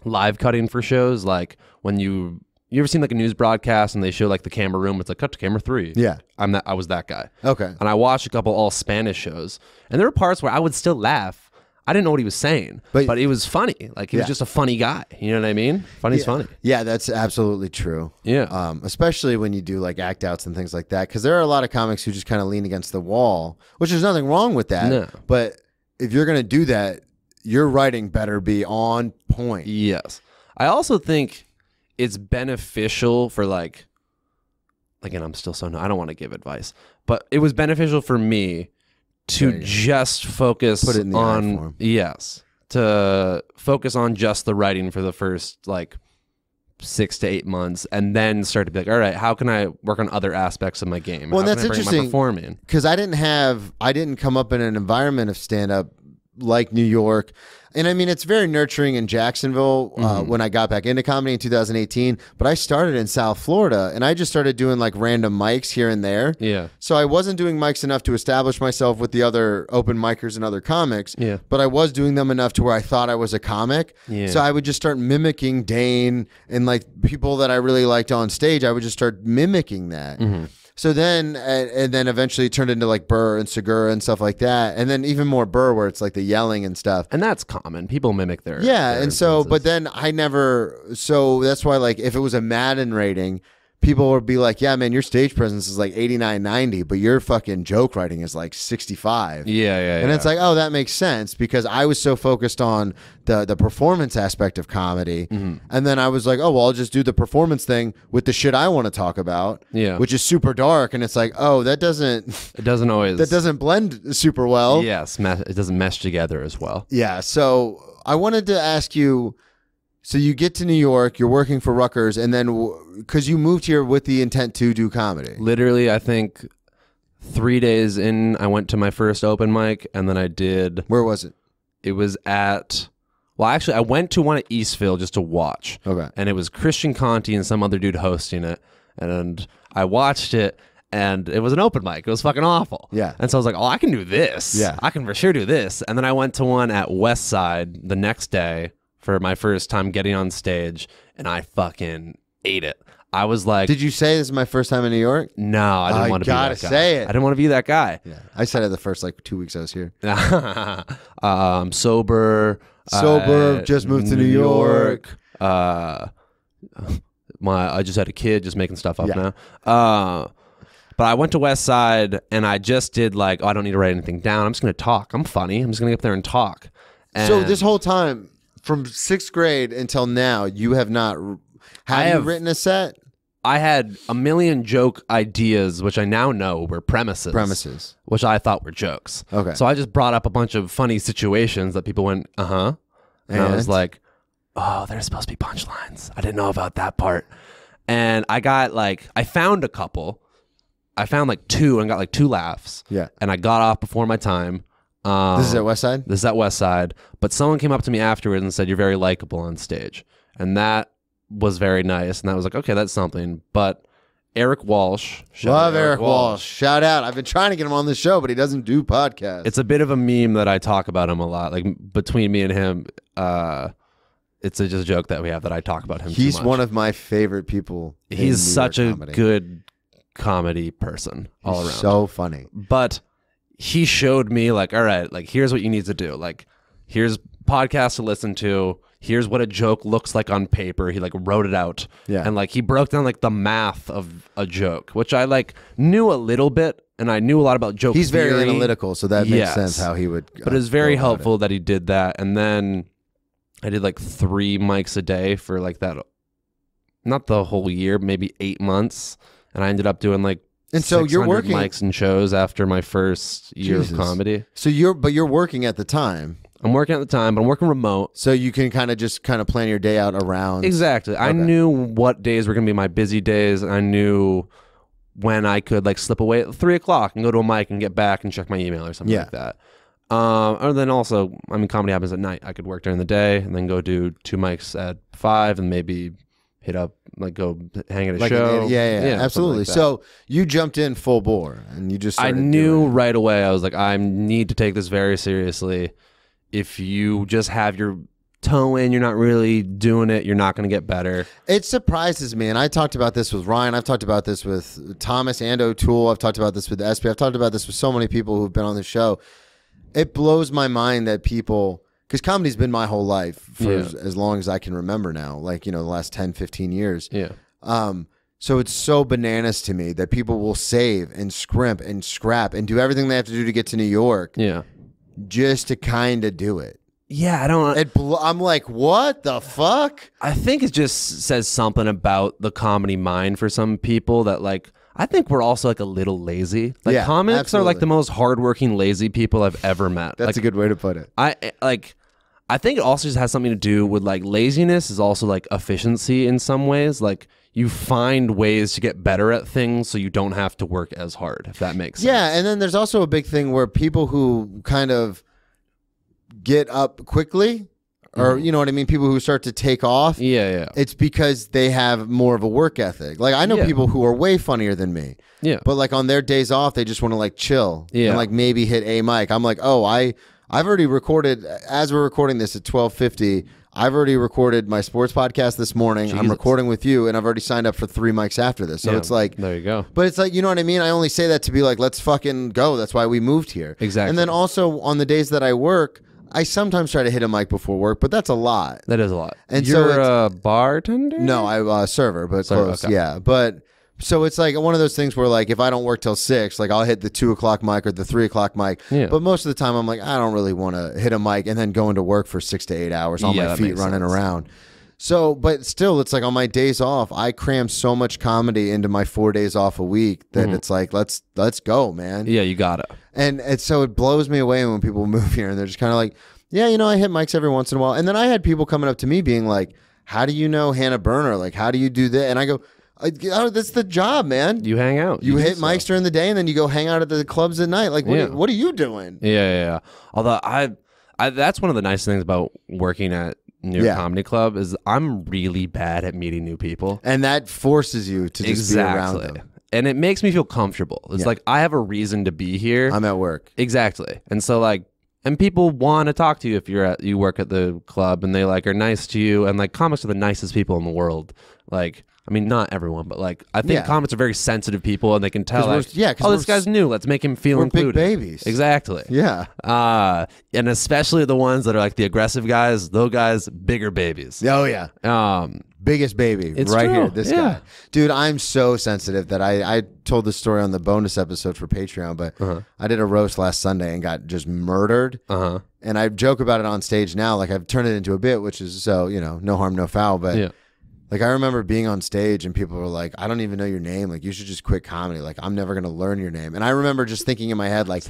[SPEAKER 3] live cutting for shows, like when you ever seen like a news broadcast and they show like the camera room, it's like cut to camera 3.
[SPEAKER 1] Yeah.
[SPEAKER 3] I was that guy.
[SPEAKER 1] Okay.
[SPEAKER 3] And I watched a couple all Spanish shows, and there were parts where I would still laugh. I didn't know what he was saying, but it was funny. Like he was just a funny guy. You know what I mean? Funny's funny.
[SPEAKER 1] Yeah, that's absolutely true.
[SPEAKER 3] Yeah.
[SPEAKER 1] Especially when you do like act outs and things like that, because there are a lot of comics who just kind of lean against the wall, which there's nothing wrong with that.
[SPEAKER 3] No.
[SPEAKER 1] But if you're gonna do that, your writing better be on point.
[SPEAKER 3] Yes. I also think it's beneficial for like, again, I'm still so new. I don't want to give advice, but it was beneficial for me to just focus
[SPEAKER 1] Put it in the art
[SPEAKER 3] on
[SPEAKER 1] form.
[SPEAKER 3] to focus on just the writing for the first like 6 to 8 months, and then start to be like, all right, how can I work on other aspects of my game?
[SPEAKER 1] Well,
[SPEAKER 3] How
[SPEAKER 1] that's
[SPEAKER 3] can I bring my
[SPEAKER 1] interesting
[SPEAKER 3] performing?
[SPEAKER 1] because I didn't come up in an environment of stand up like New York. And I mean, it's very nurturing in Jacksonville when I got back into comedy in 2018. But I started in South Florida, and I just started doing like random mics here and there.
[SPEAKER 3] Yeah.
[SPEAKER 1] So I wasn't doing mics enough to establish myself with the other open micers and other comics.
[SPEAKER 3] Yeah.
[SPEAKER 1] But I was doing them enough to where I thought I was a comic.
[SPEAKER 3] Yeah.
[SPEAKER 1] So I would just start mimicking Dane and like people that I really liked on stage. I would just start mimicking that. So then, and then eventually it turned into like Burr and Segura and stuff like that. And then even more Burr where it's like the yelling and stuff.
[SPEAKER 3] And that's common. People mimic their
[SPEAKER 1] And so,
[SPEAKER 3] influences.
[SPEAKER 1] but then so that's why like if it was a Madden rating, people would be like, yeah, man, your stage presence is like 89, 90, but your fucking joke writing is like 65.
[SPEAKER 3] Yeah.
[SPEAKER 1] And it's like, oh, that makes sense because I was so focused on the performance aspect of comedy. And then I was like, oh, well, I'll just do the performance thing with the shit I want to talk about, which is super dark. And it's like, oh,
[SPEAKER 3] it doesn't always
[SPEAKER 1] that doesn't blend super well.
[SPEAKER 3] Yes, it doesn't mesh together as well.
[SPEAKER 1] Yeah. So I wanted to ask you, so you get to New York, you're working for Rutgers, and then because you moved here with the intent to do comedy.
[SPEAKER 3] Literally, I think 3 days in, I went to my first open mic, and then I did.
[SPEAKER 1] Where was it?
[SPEAKER 3] It was at. Well, actually, I went to one at Eastville just to watch.
[SPEAKER 1] Okay.
[SPEAKER 3] And it was Christian Conti and some other dude hosting it, and I watched it. And it was an open mic. It was fucking awful.
[SPEAKER 1] Yeah.
[SPEAKER 3] And so I was like, oh, I can do this.
[SPEAKER 1] Yeah.
[SPEAKER 3] I can for sure do this. And then I went to one at West Side the next day for my first time getting on stage, and I fucking ate it. I was like,
[SPEAKER 1] Did you say this is my first time in New York?
[SPEAKER 3] no, I didn't want to be that guy.
[SPEAKER 1] gotta say it.
[SPEAKER 3] I didn't want to be that guy.
[SPEAKER 1] Yeah. I said it the first like 2 weeks I was here.
[SPEAKER 3] Sober.
[SPEAKER 1] Just moved to New York.
[SPEAKER 3] I just had a kid, just making stuff up
[SPEAKER 1] Yeah.
[SPEAKER 3] now. But I went to West Side and I just did like, oh, I don't need to write anything down. I'm just going to talk. I'm funny. I'm just going to get up there and talk.
[SPEAKER 1] So
[SPEAKER 3] And
[SPEAKER 1] this whole time, from 6th grade until now, you have not. Have you written a set?
[SPEAKER 3] I had a million joke ideas, which I now know were premises, which I thought were jokes.
[SPEAKER 1] Okay.
[SPEAKER 3] So I just brought up a bunch of funny situations that people went, and I was like, oh, there's supposed to be punchlines. I didn't know about that part. And I got like, I found a couple. I found like 2 and got like 2 laughs.
[SPEAKER 1] Yeah.
[SPEAKER 3] And I got off before my time.
[SPEAKER 1] This is at West Side?
[SPEAKER 3] This is at West Side. But someone came up to me afterwards and said, you're very likable on stage. And that was very nice. And I was like, okay, that's something. But Eric Walsh.
[SPEAKER 1] Love Eric Walsh. Shout out. I've been trying to get him on the show, but he doesn't do podcasts.
[SPEAKER 3] It's a bit of a meme that I talk about him a lot. Like between me and him, it's just a joke that we have that I talk about him too
[SPEAKER 1] He's
[SPEAKER 3] much.
[SPEAKER 1] one of my favorite people.
[SPEAKER 3] He's such a good comedy person all around.
[SPEAKER 1] So funny.
[SPEAKER 3] But he showed me like, all right, like here's what you need to do. Like here's podcasts to listen to. Here's what a joke looks like on paper. He like wrote it out.
[SPEAKER 1] Yeah.
[SPEAKER 3] And like he broke down like the math of a joke, which I like knew a little bit, and I knew a lot about joke
[SPEAKER 1] He's
[SPEAKER 3] theory.
[SPEAKER 1] very analytical, so that makes sense how he would.
[SPEAKER 3] But it was very helpful that he did that. And then I did like 3 mics a day for like that, not the whole year, maybe 8 months. And I ended up doing like
[SPEAKER 1] and so you're working
[SPEAKER 3] mics and shows after my first year of comedy.
[SPEAKER 1] So you're working at the time.
[SPEAKER 3] I'm working at the time, but I'm working remote.
[SPEAKER 1] So you can kind of plan your day out around.
[SPEAKER 3] Exactly. Okay. I knew what days were going to be my busy days. I knew when I could like slip away at 3 o'clock and go to a mic and get back and check my email or something like that. Or then also, I mean, comedy happens at night. I could work during the day and then go do 2 mics at 5 and maybe hit up, like go hang at a show.
[SPEAKER 1] Yeah, absolutely.
[SPEAKER 3] Like
[SPEAKER 1] so you jumped in full bore and you just
[SPEAKER 3] I knew right away. I was like, I need to take this very seriously. If you just have your toe in, you're not really doing it, you're not going to get better.
[SPEAKER 1] It surprises me, and I talked about this with Ryan. I've talked about this with Thomas and O'Toole. I've talked about this with SP. I've talked about this with so many people who've been on the show. It blows my mind that people, because comedy's been my whole life for as long as I can remember now, like, the last 10, 15 years.
[SPEAKER 3] Yeah.
[SPEAKER 1] So it's so bananas to me that people will save and scrimp and scrap and do everything they have to do to get to New York.
[SPEAKER 3] Yeah.
[SPEAKER 1] Just to kind of do it.
[SPEAKER 3] Yeah, I don't.
[SPEAKER 1] I'm like, what the fuck?
[SPEAKER 3] I think it just says something about the comedy mind for some people that like. I think we're also like a little lazy. Like comics are like the most hardworking, lazy people I've ever met.
[SPEAKER 1] That's
[SPEAKER 3] like,
[SPEAKER 1] a good way to put it.
[SPEAKER 3] I think it also just has something to do with like laziness is also like efficiency in some ways. Like you find ways to get better at things so you don't have to work as hard, if that makes sense.
[SPEAKER 1] Yeah, and then there's also a big thing where people who kind of get up quickly, or you know what I mean, people who start to take off.
[SPEAKER 3] Yeah.
[SPEAKER 1] It's because they have more of a work ethic. Like I know people who are way funnier than me. Yeah. But like on their days off, they just want to like chill. Yeah. And like maybe hit a mic. I'm like, oh, I've already recorded, as we're recording this at 12:50. I've already recorded my sports podcast this morning. Jesus. I'm recording with you, and I've already signed up for 3 mics after this. So it's like,
[SPEAKER 3] there you go.
[SPEAKER 1] But it's like, you know what I mean? I only say that to be like, let's fucking go. That's why we moved here.
[SPEAKER 3] Exactly.
[SPEAKER 1] And then also on the days that I work, I sometimes try to hit a mic before work, but that's a lot.
[SPEAKER 3] That is a lot.
[SPEAKER 1] And
[SPEAKER 3] you're
[SPEAKER 1] so
[SPEAKER 3] a bartender?
[SPEAKER 1] No, I'm a server, but close. Okay. Yeah. But so it's like one of those things where like if I don't work till 6, like I'll hit the 2 o'clock mic or the 3 o'clock mic. Yeah. But most of the time I'm like, I don't really want to hit a mic and then go into work for 6 to 8 hours on my feet running around. So, but still, it's like on my days off, I cram so much comedy into my 4 days off a week that it's like, let's go, man.
[SPEAKER 3] Yeah, you gotta.
[SPEAKER 1] And so it blows me away when people move here and they're just kind of like, yeah, I hit mics every once in a while. And then I had people coming up to me being like, how do you know Hannah Berner? Like, how do you do that? And I go, that's the job, man.
[SPEAKER 3] You hang out.
[SPEAKER 1] You hit mics during the day and then you go hang out at the clubs at night. Like, what are you doing?
[SPEAKER 3] Yeah. Although I that's one of the nice things about working at New York Comedy Club is I'm really bad at meeting new people.
[SPEAKER 1] And that forces you to just be around them.
[SPEAKER 3] And it makes me feel comfortable. It's like I have a reason to be here.
[SPEAKER 1] I'm at work.
[SPEAKER 3] Exactly. And so like, and people want to talk to you if you work at the club and they like are nice to you, and like comics are the nicest people in the world. Like, I mean, not everyone, but like I think comics are very sensitive people, and they can tell like, oh, this guy's new. Let's make him feel included.
[SPEAKER 1] We're big babies.
[SPEAKER 3] Exactly.
[SPEAKER 1] Yeah.
[SPEAKER 3] And especially the ones that are like the aggressive guys. Those guys, bigger babies.
[SPEAKER 1] Oh yeah. Biggest baby right here. This guy, dude. I'm so sensitive that I told this story on the bonus episode for Patreon, but I did a roast last Sunday and got just murdered. And I joke about it on stage now, like I've turned it into a bit, which is so no harm, no foul. But Like, I remember being on stage and people were like, I don't even know your name. Like, you should just quit comedy. Like, I'm never going to learn your name. And I remember just thinking in my head, like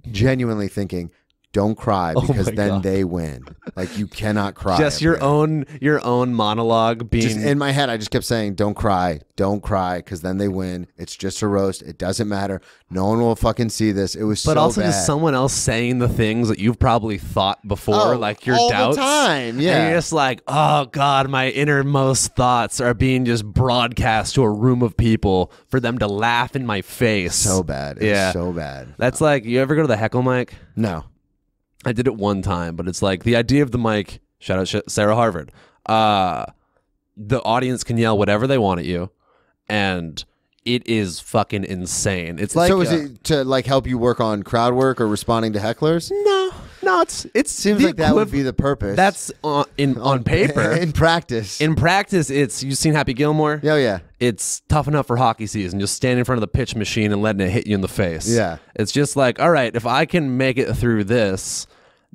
[SPEAKER 1] genuinely thinking, don't cry because then they win. Like, you cannot cry.
[SPEAKER 3] Just your own monologue being
[SPEAKER 1] just in my head. I just kept saying, don't cry because then they win. It's just a roast. It doesn't matter. No one will fucking see this. It was so
[SPEAKER 3] but also
[SPEAKER 1] bad.
[SPEAKER 3] just someone else saying the things that you've probably thought before, like your
[SPEAKER 1] all
[SPEAKER 3] doubts.
[SPEAKER 1] The time, yeah.
[SPEAKER 3] And you're just like, oh God, my innermost thoughts are being just broadcast to a room of people for them to laugh in my face.
[SPEAKER 1] So bad. It's so bad.
[SPEAKER 3] That's like, you ever go to the heckle mic?
[SPEAKER 1] No.
[SPEAKER 3] I did it one time, but it's like the idea of the mic, shout out Sarah Harvard, the audience can yell whatever they want at you, and it is fucking insane. It's like,
[SPEAKER 1] so is it to like help you work on crowd work or responding to hecklers?
[SPEAKER 3] No, it
[SPEAKER 1] seems like that would be the purpose.
[SPEAKER 3] That's on paper.
[SPEAKER 1] In practice.
[SPEAKER 3] In practice, it's, you've seen Happy Gilmore?
[SPEAKER 1] Oh, yeah.
[SPEAKER 3] It's tough enough for hockey season. Just stand in front of the pitch machine and letting it hit you in the face.
[SPEAKER 1] Yeah.
[SPEAKER 3] It's just like, all right, if I can make it through this,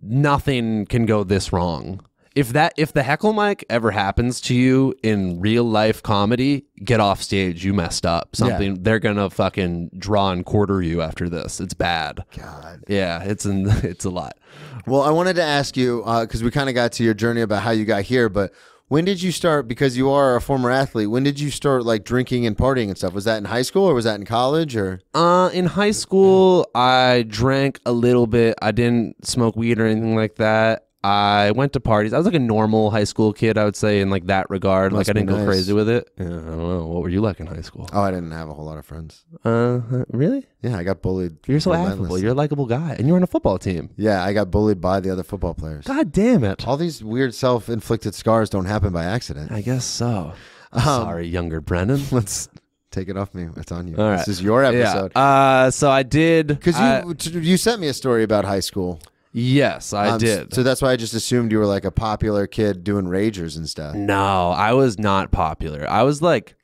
[SPEAKER 3] nothing can go this wrong. If the heckle mic ever happens to you in real life comedy, get off stage. You messed up. Something they're gonna fucking draw and quarter you after this. It's bad.
[SPEAKER 1] God.
[SPEAKER 3] Yeah, it's a lot.
[SPEAKER 1] Well, I wanted to ask you because we kind of got to your journey about how you got here, but when did you start? Because you are a former athlete. When did you start like drinking and partying and stuff? Was that in high school or was that in college or?
[SPEAKER 3] In high school, I drank a little bit. I didn't smoke weed or anything like that. I went to parties. I was like a normal high school kid, I would say, in like that regard.
[SPEAKER 1] Must
[SPEAKER 3] like I didn't
[SPEAKER 1] be
[SPEAKER 3] go
[SPEAKER 1] nice.
[SPEAKER 3] crazy with it. Yeah, I don't know. What were you like in high school?
[SPEAKER 1] Oh, I didn't have a whole lot of friends.
[SPEAKER 3] Really?
[SPEAKER 1] Yeah, I got bullied.
[SPEAKER 3] You're so
[SPEAKER 1] relentlessly.
[SPEAKER 3] affable. You're a likable guy, and you're on a football team.
[SPEAKER 1] Yeah, I got bullied by the other football players.
[SPEAKER 3] God damn it!
[SPEAKER 1] All these weird self-inflicted scars don't happen by accident.
[SPEAKER 3] I guess so. Sorry, younger Brennan.
[SPEAKER 1] Let's take it off me. It's on you.
[SPEAKER 3] All right.
[SPEAKER 1] This is your episode.
[SPEAKER 3] Yeah. So I did
[SPEAKER 1] Because you sent me a story about high school.
[SPEAKER 3] Yes, I did.
[SPEAKER 1] So that's why I just assumed you were like a popular kid doing ragers and stuff.
[SPEAKER 3] No, I was not popular. I was like,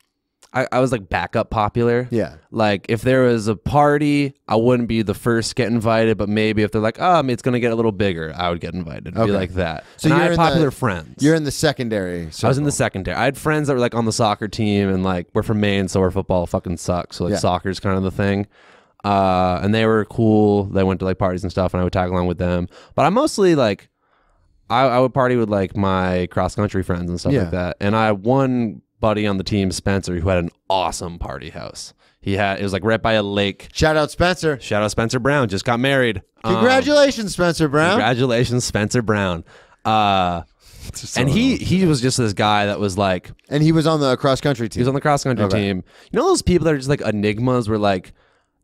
[SPEAKER 3] I was like backup popular.
[SPEAKER 1] Yeah.
[SPEAKER 3] Like if there was a party, I wouldn't be the first to get invited, but maybe if they're like, it's gonna get a little bigger, I would get invited. It'd be like that.
[SPEAKER 1] So
[SPEAKER 3] and I
[SPEAKER 1] you're
[SPEAKER 3] had
[SPEAKER 1] in
[SPEAKER 3] popular friends.
[SPEAKER 1] You're in the secondary.
[SPEAKER 3] I was in the secondary. I had friends that were like on the soccer team, and like we're from Maine, so our football fucking sucks. So like soccer's kind of the thing. And they were cool. They went to like parties and stuff, and I would tag along with them. But I mostly like, I would party with like my cross country friends and stuff like that. And I had one buddy on the team, Spencer, who had an awesome party house. It was like right by a lake.
[SPEAKER 1] Shout out Spencer.
[SPEAKER 3] Shout out Spencer Brown. Just got married.
[SPEAKER 1] Congratulations, Spencer Brown.
[SPEAKER 3] Congratulations, Spencer Brown. And he was just this guy that was like,
[SPEAKER 1] and he was on the cross country team.
[SPEAKER 3] He was on the cross country team. You know those people that are just like enigmas, where like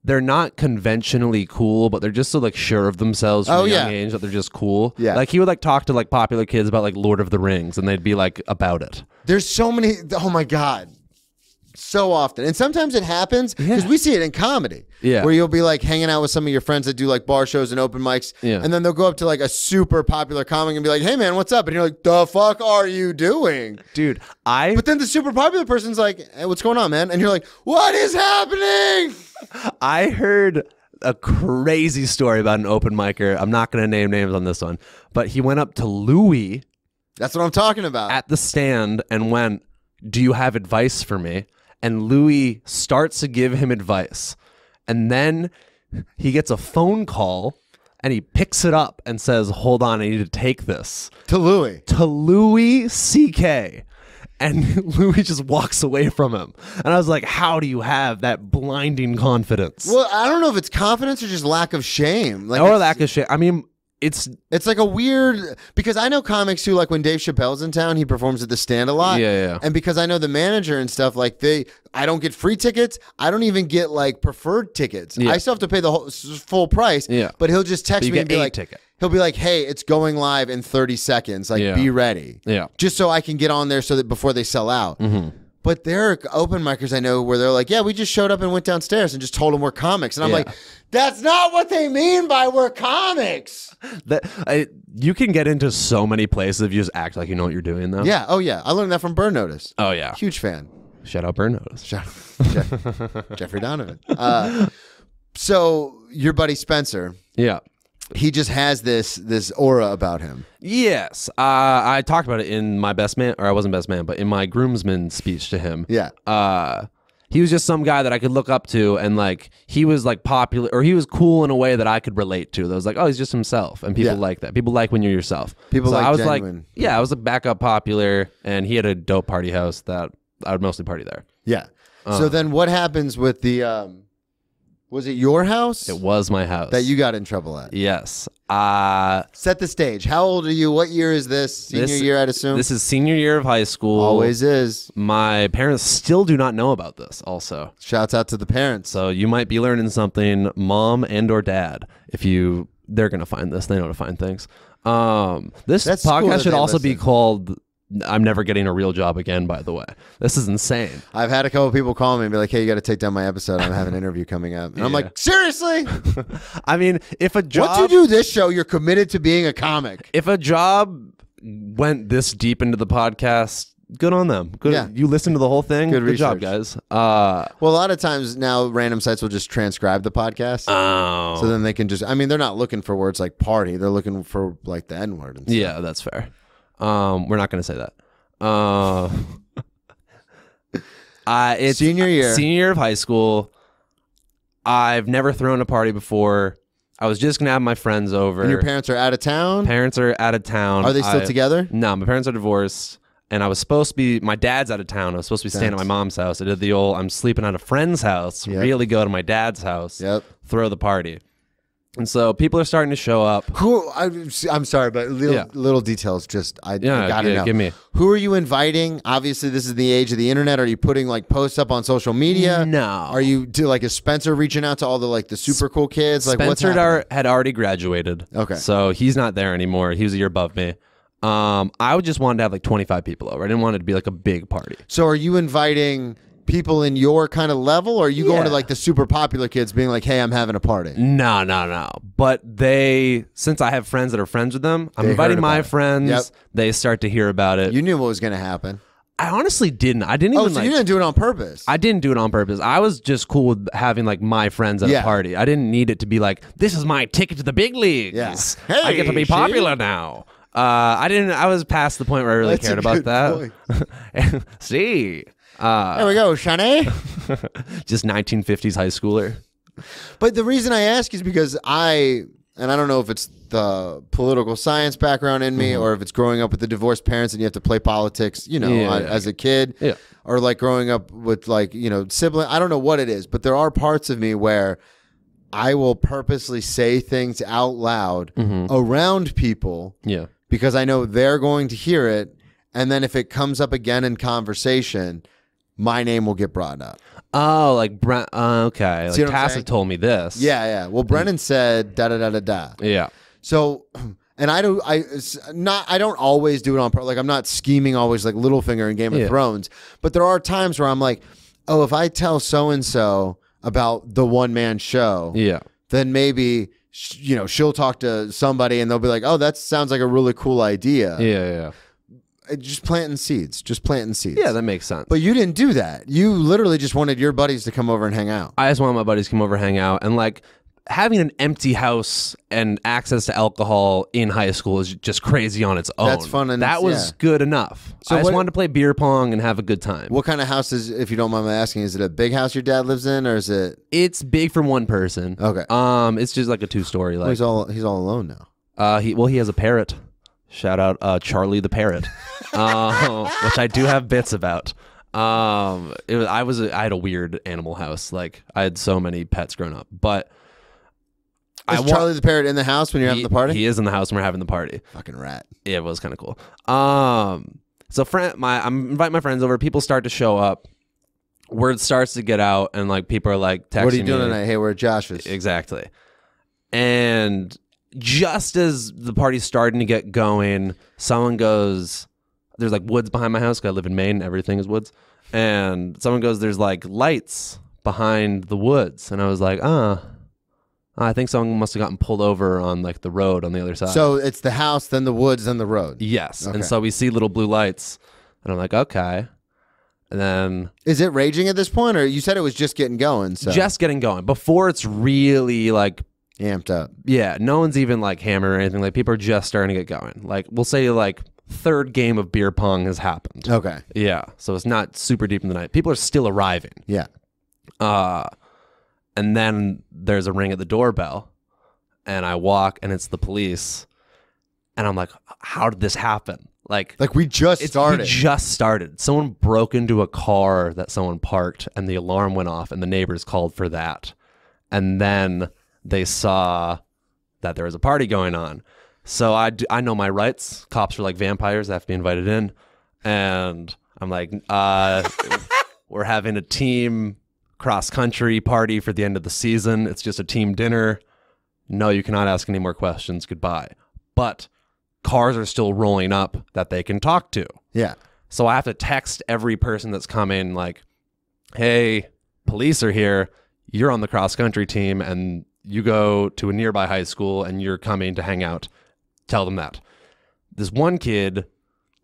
[SPEAKER 3] they're not conventionally cool, but they're just so like sure of themselves from a young age that they're just cool.
[SPEAKER 1] Yeah.
[SPEAKER 3] Like he would like talk to like popular kids about like Lord of the Rings, and they'd be like about it.
[SPEAKER 1] There's so many. Oh my God. So often. And sometimes it happens because we see it in comedy.
[SPEAKER 3] Yeah.
[SPEAKER 1] Where you'll be like hanging out with some of your friends that do like bar shows and open mics.
[SPEAKER 3] Yeah.
[SPEAKER 1] And then they'll go up to like a super popular comic and be like, hey man, what's up? And you're like, the fuck are you doing?
[SPEAKER 3] Dude,
[SPEAKER 1] But then the super popular person's like, hey, what's going on, man? And you're like, what is happening?
[SPEAKER 3] I heard a crazy story about an open micer. I'm not going to name names on this one, but he went up to Louis.
[SPEAKER 1] That's what I'm talking about.
[SPEAKER 3] At the stand and went, do you have advice for me? And Louis starts to give him advice. And then he gets a phone call and he picks it up and says, hold on, I need to take this.
[SPEAKER 1] To Louis.
[SPEAKER 3] To Louis C.K. And Louis just walks away from him. And I was like, how do you have that blinding confidence?
[SPEAKER 1] Well, I don't know if it's confidence or just lack of shame. Like
[SPEAKER 3] or lack of shit. I mean, it's
[SPEAKER 1] like a weird, because I know comics who, like when Dave Chappelle's in town, he performs at the Stand a lot.
[SPEAKER 3] Yeah.
[SPEAKER 1] And because I know the manager and stuff, like I don't get free tickets. I don't even get like preferred tickets.
[SPEAKER 3] Yeah.
[SPEAKER 1] I still have to pay the whole full price.
[SPEAKER 3] Yeah.
[SPEAKER 1] But he'll just text me and be like,
[SPEAKER 3] ticket.
[SPEAKER 1] He'll be like, hey, it's going live in 30 seconds. Like, be ready.
[SPEAKER 3] Yeah.
[SPEAKER 1] Just so I can get on there so that before they sell out. Mm-hmm. But there are open micers I know where they're like, yeah, we just showed up and went downstairs and just told them we're comics. And I'm like, that's not what they mean by we're comics.
[SPEAKER 3] You can get into so many places if you just act like you know what you're doing, though.
[SPEAKER 1] Yeah. Oh, yeah. I learned that from Burn Notice.
[SPEAKER 3] Oh, yeah.
[SPEAKER 1] Huge fan.
[SPEAKER 3] Shout out Burn Notice.
[SPEAKER 1] Jeffrey Donovan. So your buddy Spencer.
[SPEAKER 3] Yeah.
[SPEAKER 1] He just has this aura about him.
[SPEAKER 3] Yes. I talked about it in my best man, or I wasn't best man, but in my groomsman speech to him.
[SPEAKER 1] Yeah.
[SPEAKER 3] He was just some guy that I could look up to, and like he was like popular, or he was cool in a way that I could relate to. That was like, oh, he's just himself, and people like that. People like when you're yourself.
[SPEAKER 1] People
[SPEAKER 3] so
[SPEAKER 1] like
[SPEAKER 3] I was
[SPEAKER 1] genuine.
[SPEAKER 3] like, yeah, I was like backup popular, and he had a dope party house that I would mostly party there.
[SPEAKER 1] Yeah. So then what happens with the was it your house?
[SPEAKER 3] It was my house
[SPEAKER 1] that you got in trouble at.
[SPEAKER 3] Yes.
[SPEAKER 1] Set the stage. How old are you? What year is this? Senior year, I'd assume?
[SPEAKER 3] This is senior year of high school.
[SPEAKER 1] Always is.
[SPEAKER 3] My parents still do not know about this also.
[SPEAKER 1] Shouts out to the parents.
[SPEAKER 3] So you might be learning something, mom and or dad. They're going to find this. They know to find things. This
[SPEAKER 1] That's cool
[SPEAKER 3] podcast
[SPEAKER 1] that
[SPEAKER 3] should
[SPEAKER 1] they
[SPEAKER 3] also be
[SPEAKER 1] listen.
[SPEAKER 3] called I'm Never Getting a Real Job Again, by the way. This is insane.
[SPEAKER 1] I've had a couple of people call me and be like, hey, you got to take down my episode. I'm having an interview coming up. And I'm like, seriously?
[SPEAKER 3] I mean, if a job...
[SPEAKER 1] Once you do this show, you're committed to being a comic.
[SPEAKER 3] If a job went this deep into the podcast, good on them. Good.
[SPEAKER 1] Yeah.
[SPEAKER 3] You listen to the whole thing. Good job,
[SPEAKER 1] research.
[SPEAKER 3] guys.
[SPEAKER 1] Well, a lot of times now random sites will just transcribe the podcast.
[SPEAKER 3] Oh.
[SPEAKER 1] So then they can just, I mean, they're not looking for words like party. They're looking for like the N word.
[SPEAKER 3] Yeah, that's fair. We're not going to say that. It's
[SPEAKER 1] Senior year
[SPEAKER 3] of high school. I've never thrown a party before. I was just gonna have my friends over.
[SPEAKER 1] And your parents are out of town?
[SPEAKER 3] Parents are out of town.
[SPEAKER 1] Are they still together?
[SPEAKER 3] No, my parents are divorced. And I was supposed to be, my dad's out of town. I was supposed to be staying at my mom's house. I did the old, I'm sleeping at a friend's house, really go to my dad's house, throw the party. And so people are starting to show up.
[SPEAKER 1] I'm sorry, but little details just, I gotta know.
[SPEAKER 3] Give me.
[SPEAKER 1] Who are you inviting? Obviously, this is the age of the internet. Are you putting like posts up on social media?
[SPEAKER 3] No.
[SPEAKER 1] Are you is Spencer reaching out to all the like the super cool kids? Like
[SPEAKER 3] Spencer had already graduated.
[SPEAKER 1] Okay.
[SPEAKER 3] So he's not there anymore. He was a year above me. I just wanted to have like 25 people over. I didn't want it to be like a big party.
[SPEAKER 1] So are you inviting people in your kind of level, or are you going to like the super popular kids being like, hey, I'm having a party?
[SPEAKER 3] No. But since I have friends that are friends with them, I'm inviting my friends.
[SPEAKER 1] Yep.
[SPEAKER 3] They start to hear about it.
[SPEAKER 1] You knew what was going to happen.
[SPEAKER 3] I honestly didn't. I didn't even
[SPEAKER 1] so you didn't do it on purpose.
[SPEAKER 3] I didn't do it on purpose. I was just cool with having like my friends at a party. I didn't need it to be like, this is my ticket to the big leagues.
[SPEAKER 1] Yes.
[SPEAKER 3] Hey, I get to be popular now. I was past the point where I really cared about that. See.
[SPEAKER 1] There we go, Shanae.
[SPEAKER 3] Just 1950s high schooler.
[SPEAKER 1] But the reason I ask is because I don't know if it's the political science background in me or if it's growing up with the divorced parents and you have to play politics, as a kid, or like growing up with like, sibling. I don't know what it is, but there are parts of me where I will purposely say things out loud around people because I know they're going to hear it. And then if it comes up again in conversation, my name will get brought up.
[SPEAKER 3] Oh, like Brent. Okay. Like Tacit told me this.
[SPEAKER 1] Yeah. Well, Brennan said da da da da da.
[SPEAKER 3] Yeah.
[SPEAKER 1] So, and I don't always do it on purpose. Like I'm not scheming always like Littlefinger in Game of Thrones. But there are times where I'm like, oh, if I tell so and so about the one man show, then maybe she'll talk to somebody and they'll be like, oh, that sounds like a really cool idea.
[SPEAKER 3] Yeah.
[SPEAKER 1] Just planting seeds.
[SPEAKER 3] Yeah, that makes sense.
[SPEAKER 1] But you didn't do that. You literally just wanted your buddies to come over and hang out.
[SPEAKER 3] I just wanted my buddies to come over and hang out. And like having an empty house and access to alcohol in high school is just crazy on its own.
[SPEAKER 1] That's fun. And
[SPEAKER 3] that was good enough. So I just wanted to play beer pong and have a good time.
[SPEAKER 1] What kind of house is, if you don't mind me asking, is it a big house your dad lives in, or is it?
[SPEAKER 3] It's big for one person.
[SPEAKER 1] Okay.
[SPEAKER 3] It's just like a 2-story. Like
[SPEAKER 1] he's all alone now.
[SPEAKER 3] He has a parrot. Shout out Charlie the parrot, which I do have bits about. I had a weird animal house. Like I had so many pets growing up. But
[SPEAKER 1] is Charlie the parrot in the house when you're having the party?
[SPEAKER 3] He is in the house when we're having the party.
[SPEAKER 1] Fucking rat.
[SPEAKER 3] Yeah, it was kind of cool. So I'm inviting my friends over. People start to show up. Word starts to get out, and like people are like texting me.
[SPEAKER 1] What are you doing tonight? Hey, we're at Josh's.
[SPEAKER 3] Exactly. And just as the party's starting to get going, someone goes, there's like woods behind my house, 'cause I live in Maine, everything is woods. And someone goes, there's like lights behind the woods. And I was like, I think someone must have gotten pulled over on like the road on the other side.
[SPEAKER 1] So it's the house, then the woods, then the road.
[SPEAKER 3] Yes.
[SPEAKER 1] Okay.
[SPEAKER 3] And so we see little blue lights. And I'm like, okay. And then...
[SPEAKER 1] Is it raging at this point? Or you said it was just getting going? So.
[SPEAKER 3] Just getting going. Before it's really like...
[SPEAKER 1] amped up.
[SPEAKER 3] Yeah, no one's even like hammered or anything. Like people are just starting to get going. Like we'll say like third game of beer pong has happened.
[SPEAKER 1] Okay.
[SPEAKER 3] Yeah, so it's not super deep in the night. People are still arriving.
[SPEAKER 1] Yeah.
[SPEAKER 3] And then there's a ring at the doorbell, and I walk, and it's the police, and I'm like, how did this happen? Like
[SPEAKER 1] we just started.
[SPEAKER 3] We just started. Someone broke into a car that someone parked, and the alarm went off, and the neighbors called for that. And then they saw that there was a party going on. So I know my rights. Cops are like vampires. They have to be invited in. And I'm like, we're having a team cross-country party for the end of the season. It's just a team dinner. No, you cannot ask any more questions. Goodbye. But cars are still rolling up that they can talk to.
[SPEAKER 1] Yeah.
[SPEAKER 3] So I have to text every person that's coming like, hey, police are here. You're on the cross-country team, and you go to a nearby high school, and you're coming to hang out. Tell them that. This one kid,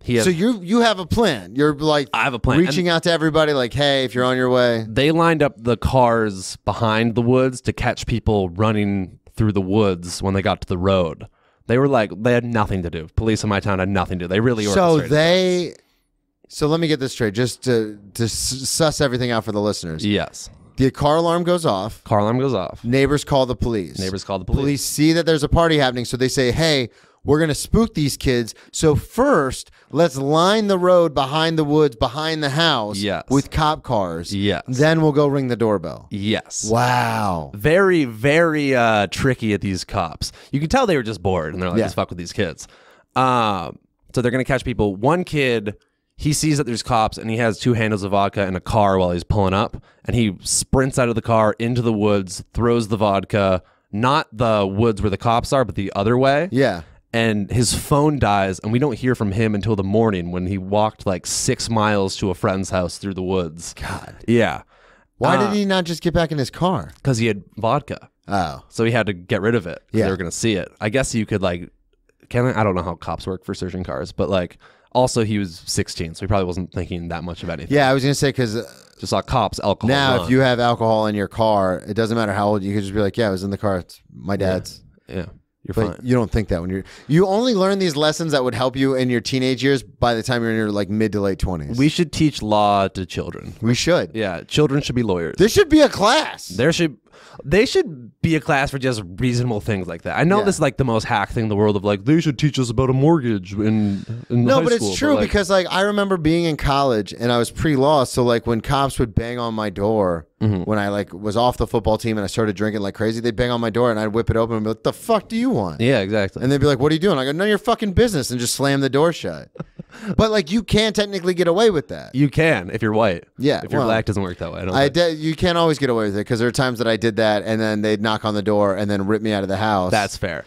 [SPEAKER 1] so you have a plan. You're like,
[SPEAKER 3] I have a plan.
[SPEAKER 1] Reaching out to everybody like, hey, if you're on your way.
[SPEAKER 3] They lined up the cars behind the woods to catch people running through the woods when they got to the road. They were like, they had nothing to do. Police in my town had nothing to do. They really orchestrated.
[SPEAKER 1] So let me get this straight, just to suss everything out for the listeners.
[SPEAKER 3] Yes.
[SPEAKER 1] The car alarm goes off.
[SPEAKER 3] Car alarm goes off.
[SPEAKER 1] Neighbors call the police. Police see that there's a party happening, so they say, hey, we're going to spook these kids. So first, let's line the road behind the woods, behind the house with cop cars.
[SPEAKER 3] Yes.
[SPEAKER 1] Then we'll go ring the doorbell.
[SPEAKER 3] Yes.
[SPEAKER 1] Wow.
[SPEAKER 3] Very, very tricky at these cops. You can tell they were just bored, and they're like, let's fuck with these kids. So they're going to catch people. One kid, he sees that there's cops, and he has 2 handles of vodka in a car while he's pulling up, and he sprints out of the car into the woods, throws the vodka, not the woods where the cops are, but the other way.
[SPEAKER 1] Yeah.
[SPEAKER 3] And his phone dies, and we don't hear from him until the morning when he walked like 6 miles to a friend's house through the woods.
[SPEAKER 1] God.
[SPEAKER 3] Yeah.
[SPEAKER 1] Why did he not just get back in his car?
[SPEAKER 3] Because he had vodka.
[SPEAKER 1] Oh.
[SPEAKER 3] So he had to get rid of it.
[SPEAKER 1] Yeah.
[SPEAKER 3] They were going to see it. I guess you could like, I don't know how cops work for searching cars, but like, also he was 16, so he probably wasn't thinking that much of anything.
[SPEAKER 1] Yeah, I was going to say, because
[SPEAKER 3] just saw cops, alcohol.
[SPEAKER 1] now if you have alcohol in your car, it doesn't matter how old, you could just be like, yeah, I was in the car. It's my dad's.
[SPEAKER 3] Yeah. You're
[SPEAKER 1] But
[SPEAKER 3] fine.
[SPEAKER 1] you don't think that when you only learn these lessons that would help you in your teenage years by the time you're in your like mid to late 20s.
[SPEAKER 3] We should teach law to children.
[SPEAKER 1] We should.
[SPEAKER 3] Yeah, children should be lawyers.
[SPEAKER 1] This should be a class.
[SPEAKER 3] They should be a class for just reasonable things like that. I know this is like the most hack thing in the world of like, they should teach us about a mortgage in
[SPEAKER 1] No,
[SPEAKER 3] high
[SPEAKER 1] but
[SPEAKER 3] school,
[SPEAKER 1] it's true
[SPEAKER 3] like,
[SPEAKER 1] because like I remember being in college and I was pre-law, so like when cops would bang on my door when I like was off the football team and I started drinking like crazy, they'd bang on my door and I'd whip it open and be like, "The fuck do you want?"
[SPEAKER 3] Yeah, exactly.
[SPEAKER 1] And they'd be like, "What are you doing?" I go, "None of your fucking business," and just slam the door shut. But like you can technically get away with that.
[SPEAKER 3] You can if you're white.
[SPEAKER 1] Yeah,
[SPEAKER 3] If you're black, it doesn't work that way.
[SPEAKER 1] You can't always get away with it because there are times that I did that and then they'd knock on the door and then rip me out of the house.
[SPEAKER 3] That's fair.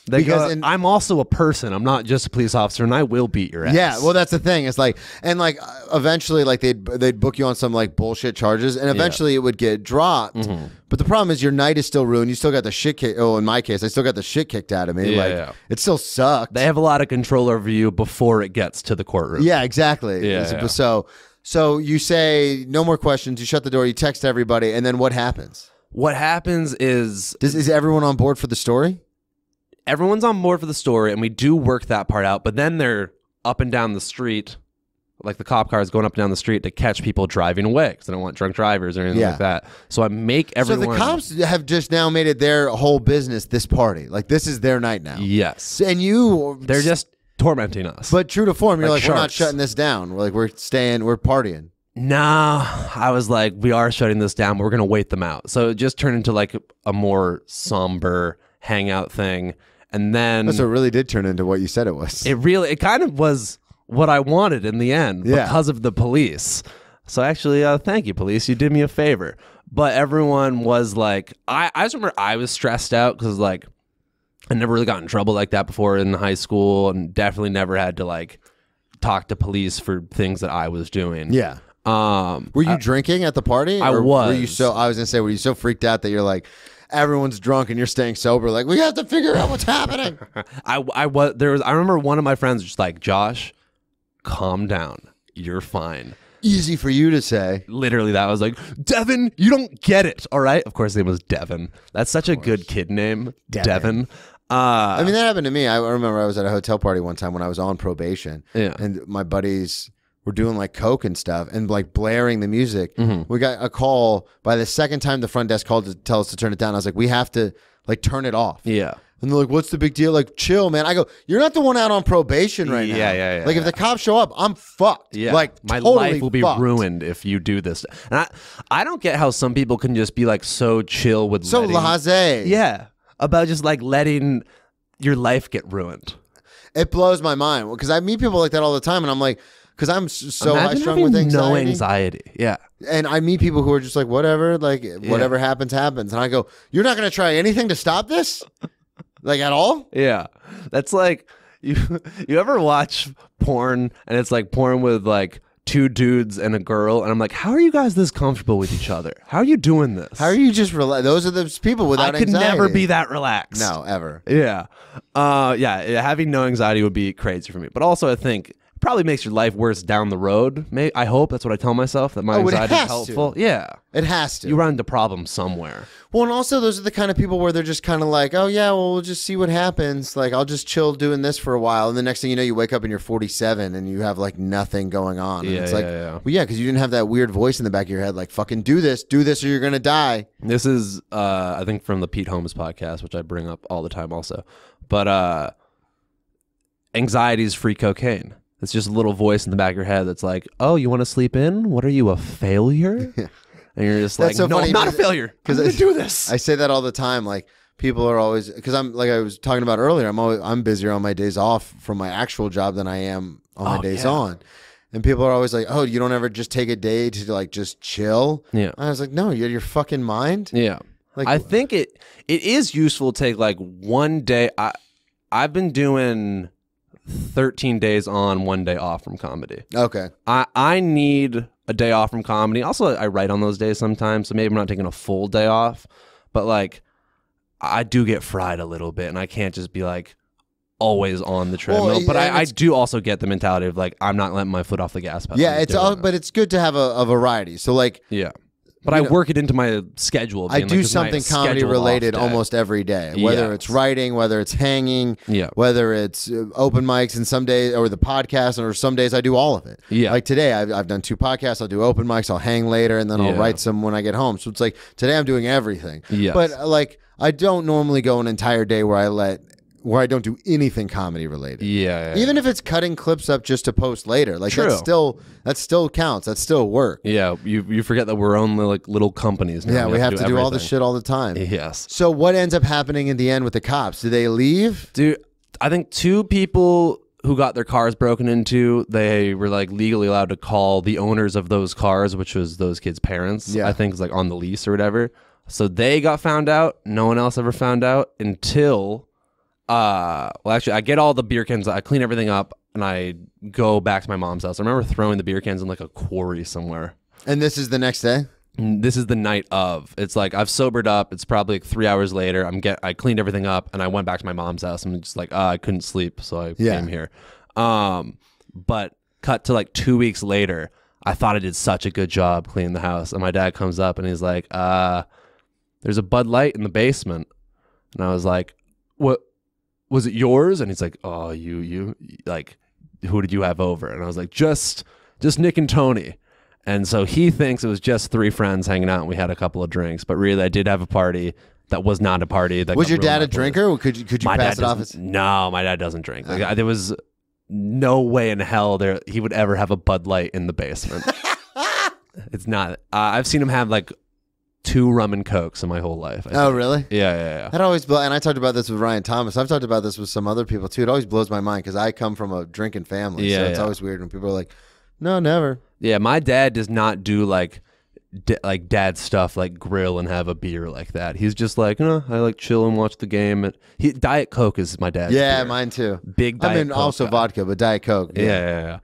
[SPEAKER 3] Because I'm also a person. I'm not just a police officer, and I will beat your ass.
[SPEAKER 1] Yeah, well, that's the thing. It's like, and like eventually, like they'd book you on some like bullshit charges, and eventually it would get dropped. But the problem is your night is still ruined. You still got the shit kicked. Oh, in my case, I still got the shit kicked out of me. It still sucked.
[SPEAKER 3] They have a lot of control over you before it gets to the courtroom.
[SPEAKER 1] Yeah, exactly.
[SPEAKER 3] Yeah.
[SPEAKER 1] So you say no more questions. You shut the door. You text everybody, and then what happens?
[SPEAKER 3] What happens is
[SPEAKER 1] everyone on board for the story?
[SPEAKER 3] Everyone's on board for the story, and we do work that part out, but then they're up and down the street, like the cop cars going up and down the street to catch people driving away because they don't want drunk drivers or anything like that. So I make everyone...
[SPEAKER 1] So the cops have just now made it their whole business, this party. Like, this is their night now.
[SPEAKER 3] Yes.
[SPEAKER 1] And
[SPEAKER 3] they're just tormenting us.
[SPEAKER 1] But true to form, you're like,
[SPEAKER 3] sharks.
[SPEAKER 1] We're not shutting this down. We're like, we're partying.
[SPEAKER 3] Nah, I was like, we are shutting this down, but we're going to wait them out. So it just turned into like a more somber hangout thing. And then
[SPEAKER 1] so it really did turn into what you said it was.
[SPEAKER 3] It kind of was what I wanted in the end because of the police. So actually, thank you, police. You did me a favor. But everyone was like, I just remember I was stressed out because like I never really got in trouble like that before in high school, and definitely never had to like talk to police for things that I was doing.
[SPEAKER 1] Yeah. Were you drinking at the party?
[SPEAKER 3] I was.
[SPEAKER 1] Were you I was gonna say, were you so freaked out that you're like, everyone's drunk and you're staying sober? Like, we have to figure out what's happening.
[SPEAKER 3] I remember one of my friends was just like, Josh, calm down. You're fine.
[SPEAKER 1] Easy for you to say.
[SPEAKER 3] Literally, that was like, Devin, you don't get it, all right? Of course, his name was Devin. That's such a good kid name, Devin.
[SPEAKER 1] I mean, that happened to me. I remember I was at a hotel party one time when I was on probation,
[SPEAKER 3] Yeah.
[SPEAKER 1] and my buddies were doing like coke and stuff and like blaring the music. We got a call. By the second time the front desk called to tell us to turn it down, I was like, we have to like turn it off.
[SPEAKER 3] Yeah.
[SPEAKER 1] And they're like, what's the big deal? Like, chill, man. I go, you're not the one out on probation right now.
[SPEAKER 3] Yeah.
[SPEAKER 1] Like, if the cops show up, I'm fucked.
[SPEAKER 3] Yeah.
[SPEAKER 1] Like,
[SPEAKER 3] my
[SPEAKER 1] totally
[SPEAKER 3] life will be
[SPEAKER 1] fucked.
[SPEAKER 3] ruined if you do this. And I don't get how some people can just be like so chill with
[SPEAKER 1] So blasé.
[SPEAKER 3] Yeah. About just like letting your life get ruined.
[SPEAKER 1] It blows my mind because I meet people like that all the time, and I'm like, because I'm so
[SPEAKER 3] Imagine
[SPEAKER 1] high strung with
[SPEAKER 3] having
[SPEAKER 1] anxiety.
[SPEAKER 3] no anxiety. Yeah.
[SPEAKER 1] And I meet people who are just like, whatever, like whatever happens, happens. And I go, you're not going to try anything to stop this? Like at all?
[SPEAKER 3] Yeah. That's like, you ever watch porn and it's like porn with like two dudes and a girl, and I'm like, how are you guys this comfortable with each other? How are you doing this?
[SPEAKER 1] How are you just those are the people without
[SPEAKER 3] I could
[SPEAKER 1] anxiety.
[SPEAKER 3] never be that relaxed.
[SPEAKER 1] No, ever.
[SPEAKER 3] Yeah. Having no anxiety would be crazy for me. But also I think it probably makes your life worse down the road. I hope that's what I tell myself, that my anxiety is helpful. Yeah.
[SPEAKER 1] It has to.
[SPEAKER 3] You run into problems somewhere.
[SPEAKER 1] Well, and also those are the kind of people where they're just kind of like, oh yeah, well, we'll just see what happens. Like, I'll just chill doing this for a while, and the next thing you know, you wake up and you're 47 and you have like nothing going on. And it's like, well, yeah, because you didn't have that weird voice in the back of your head, like, fucking do this or you're gonna die.
[SPEAKER 3] This is, I think, from the Pete Holmes podcast, which I bring up all the time, also. But anxiety is free cocaine. It's just a little voice in the back of your head that's like, oh, you want to sleep in? What are you, a failure? And you're just like,
[SPEAKER 1] so
[SPEAKER 3] no,
[SPEAKER 1] funny
[SPEAKER 3] I'm not a failure. I'm going to do this.
[SPEAKER 1] I say that all the time. Like, people are always, because I'm like I was talking about earlier, I'm busier on my days off from my actual job than I am on my days on. And people are always like, oh, you don't ever just take a day to like just chill?
[SPEAKER 3] Yeah.
[SPEAKER 1] I was like, no, you're your fucking mind.
[SPEAKER 3] Yeah.
[SPEAKER 1] Like,
[SPEAKER 3] I think it is useful to take like one day. I've been doing 13 days on, 1 day off from comedy.
[SPEAKER 1] Okay.
[SPEAKER 3] I need a day off from comedy. Also, I write on those days sometimes, so maybe I'm not taking a full day off. But like, I do get fried a little bit, and I can't just be like always on the treadmill.
[SPEAKER 1] Well,
[SPEAKER 3] but I do also get the mentality of like, I'm not letting my foot off the gas pedal.
[SPEAKER 1] Yeah, but it's good to have a variety. So like,
[SPEAKER 3] yeah. But I work it into my schedule.
[SPEAKER 1] I do something comedy related almost every day, whether it's writing, whether it's hanging, whether it's open mics, and some days, or the podcast, or some days I do all of it. Yeah. Like today, I've done 2 podcasts. I'll do open mics. I'll hang later, and then I'll write some when I get home. So it's like today I'm doing everything. Yes. But like I don't normally go an entire day where I don't do anything comedy related. Yeah. Even if it's cutting clips up just to post later. Like that still counts. That still work.
[SPEAKER 3] Yeah. You forget that we're only like little companies now.
[SPEAKER 1] Yeah, we have to do all this shit all the time.
[SPEAKER 3] Yes.
[SPEAKER 1] So what ends up happening in the end with the cops? Do they leave?
[SPEAKER 3] Dude, I think 2 people who got their cars broken into, they were like legally allowed to call the owners of those cars, which was those kids' parents. Yeah. I think it's like on the lease or whatever. So they got found out. No one else ever found out until... well, actually, I get all the beer cans. I clean everything up, and I go back to my mom's house. I remember throwing the beer cans in like a quarry somewhere.
[SPEAKER 1] And this is the next day?
[SPEAKER 3] This is the night of. It's like I've sobered up. It's probably like 3 hours later. I cleaned everything up, and I went back to my mom's house. I'm just like, I couldn't sleep, so I came here. But cut to like 2 weeks later, I thought I did such a good job cleaning the house, and my dad comes up, and he's like, there's a Bud Light in the basement. And I was like, what? Was it yours? And he's like, oh, you like, who did you have over? And I was like, just Nick and Tony. And so he thinks it was just 3 friends hanging out, and we had a couple of drinks. But really, I did have a party that was not a party. That
[SPEAKER 1] was your dad a drinker? Or could you pass it off as...
[SPEAKER 3] No, my dad doesn't drink. Like, there was no way in hell he would ever have a Bud Light in the basement. It's not. I've seen him have like 2 rum and cokes in my whole life.
[SPEAKER 1] Oh, really?
[SPEAKER 3] Yeah.
[SPEAKER 1] That always and I talked about this with Ryan Thomas. I've talked about this with some other people too. It always blows my mind because I come from a drinking family. So it's always weird when people are like, no, never. Yeah,
[SPEAKER 3] my dad does not do like dad stuff, like grill and have a beer like that. He's just like, no, I like chill and watch the game. Diet Coke is my dad's beer.
[SPEAKER 1] Mine too.
[SPEAKER 3] Big Diet Coke
[SPEAKER 1] also
[SPEAKER 3] guy.
[SPEAKER 1] Vodka, but Diet Coke.
[SPEAKER 3] Yeah.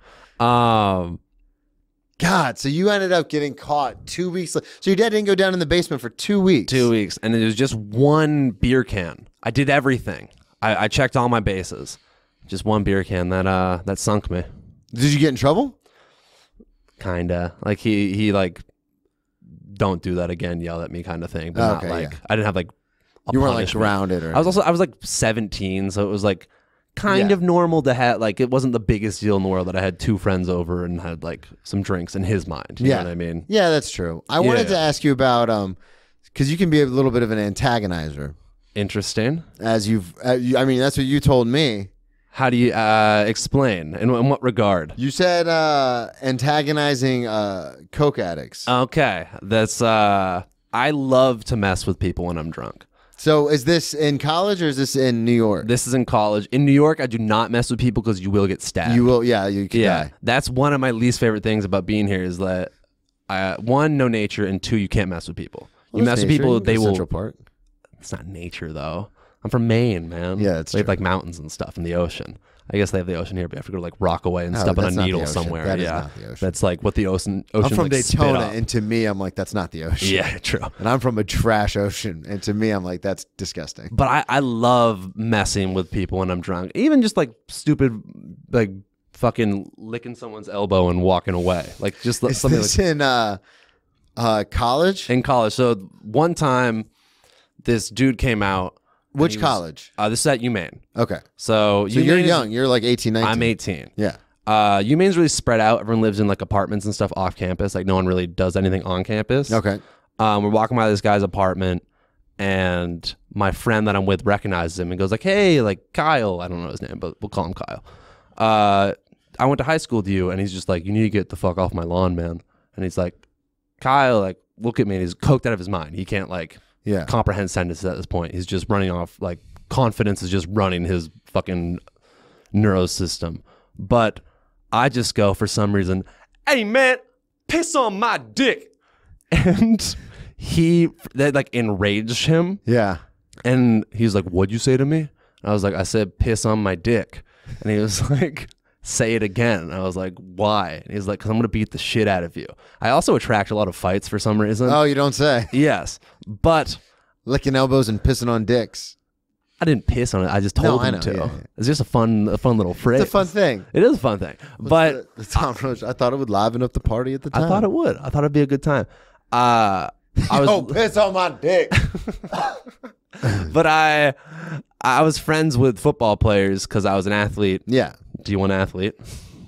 [SPEAKER 1] God, so you ended up getting caught 2 weeks. So your dad didn't go down in the basement for 2 weeks.
[SPEAKER 3] 2 weeks, and it was just 1 beer can. I did everything. I checked all my bases. Just 1 beer can that sunk me.
[SPEAKER 1] Did you get in trouble?
[SPEAKER 3] Kinda. Like he like, don't do that again, yell at me kind of thing. But not like, I didn't have like a
[SPEAKER 1] You weren't like
[SPEAKER 3] punishment.
[SPEAKER 1] grounded or
[SPEAKER 3] I was like 17, so it was like kind of normal to have, like, it wasn't the biggest deal in the world that I had 2 friends over and had like some drinks in his mind. You know what I mean?
[SPEAKER 1] Yeah, that's true. I wanted to ask you about, because you can be a little bit of an antagonizer.
[SPEAKER 3] Interesting.
[SPEAKER 1] As I mean, that's what you told me.
[SPEAKER 3] How do you explain? In what regard?
[SPEAKER 1] You said antagonizing coke addicts.
[SPEAKER 3] Okay. That's, I love to mess with people when I'm drunk.
[SPEAKER 1] So is this in college or is this in New York?
[SPEAKER 3] This is in college. In New York, I do not mess with people because you will get stabbed.
[SPEAKER 1] You will, you can die.
[SPEAKER 3] That's one of my least favorite things about being here is that, 1, no nature, and 2, you can't mess with people. You mess with people, they will.
[SPEAKER 1] Central Park.
[SPEAKER 3] It's not nature, though. I'm from Maine, man.
[SPEAKER 1] Yeah, that's
[SPEAKER 3] We have
[SPEAKER 1] true.
[SPEAKER 3] like mountains and stuff in the ocean. I guess they have the ocean here, but you have to go to like Rockaway and step on a
[SPEAKER 1] that's not
[SPEAKER 3] needle
[SPEAKER 1] the ocean.
[SPEAKER 3] somewhere.
[SPEAKER 1] That is
[SPEAKER 3] yeah,
[SPEAKER 1] not the ocean.
[SPEAKER 3] That's like what the ocean.
[SPEAKER 1] I'm from
[SPEAKER 3] like, spit
[SPEAKER 1] Daytona,
[SPEAKER 3] up.
[SPEAKER 1] and to me, I'm like, that's not the ocean.
[SPEAKER 3] Yeah, true.
[SPEAKER 1] And I'm from a trash ocean, and to me, I'm like, that's disgusting.
[SPEAKER 3] But I love messing with people when I'm drunk. Even just like stupid, like fucking licking someone's elbow and walking away. Like just
[SPEAKER 1] Is
[SPEAKER 3] something
[SPEAKER 1] this
[SPEAKER 3] like
[SPEAKER 1] in college?
[SPEAKER 3] in college. So one time, this dude came out.
[SPEAKER 1] Which college?
[SPEAKER 3] This is at UMaine.
[SPEAKER 1] Okay.
[SPEAKER 3] So
[SPEAKER 1] you're young. You're like 18, 19.
[SPEAKER 3] I'm 18.
[SPEAKER 1] Yeah.
[SPEAKER 3] UMaine's really spread out. Everyone lives in like apartments and stuff off campus. Like no one really does anything on campus.
[SPEAKER 1] Okay.
[SPEAKER 3] We're walking by this guy's apartment, and my friend that I'm with recognizes him and goes like, "Hey, like Kyle." I don't know his name, but we'll call him Kyle. I went to high school with you, and he's just like, "You need to get the fuck off my lawn, man." And he's like, "Kyle, like look at me." And he's coked out of his mind. He can't like comprehend sentences at this point. He's just running off, like confidence is just running his fucking neurosystem. But I just go for some reason, "Hey man, piss on my dick." And that like enraged him.
[SPEAKER 1] Yeah.
[SPEAKER 3] And he's like, "What'd you say to me?" And I was like, "I said piss on my dick." And he was like, "Say it again." And I was like, "Why?" And he's like, "'Cause I'm gonna beat the shit out of you." I also attract a lot of fights for some reason.
[SPEAKER 1] Oh, you don't say.
[SPEAKER 3] Yes, but
[SPEAKER 1] Licking elbows and pissing on dicks.
[SPEAKER 3] I didn't piss on it. I just told him to.
[SPEAKER 1] Yeah.
[SPEAKER 3] It's just a fun little phrase.
[SPEAKER 1] It's a fun thing.
[SPEAKER 3] It is a fun thing. But
[SPEAKER 1] the Tom Roach, I thought it would liven up the party at the time.
[SPEAKER 3] I thought it would. I thought it'd be a good time. I was
[SPEAKER 1] piss on my dick.
[SPEAKER 3] but I was friends with football players because I was an athlete.
[SPEAKER 1] Yeah.
[SPEAKER 3] D1 athlete,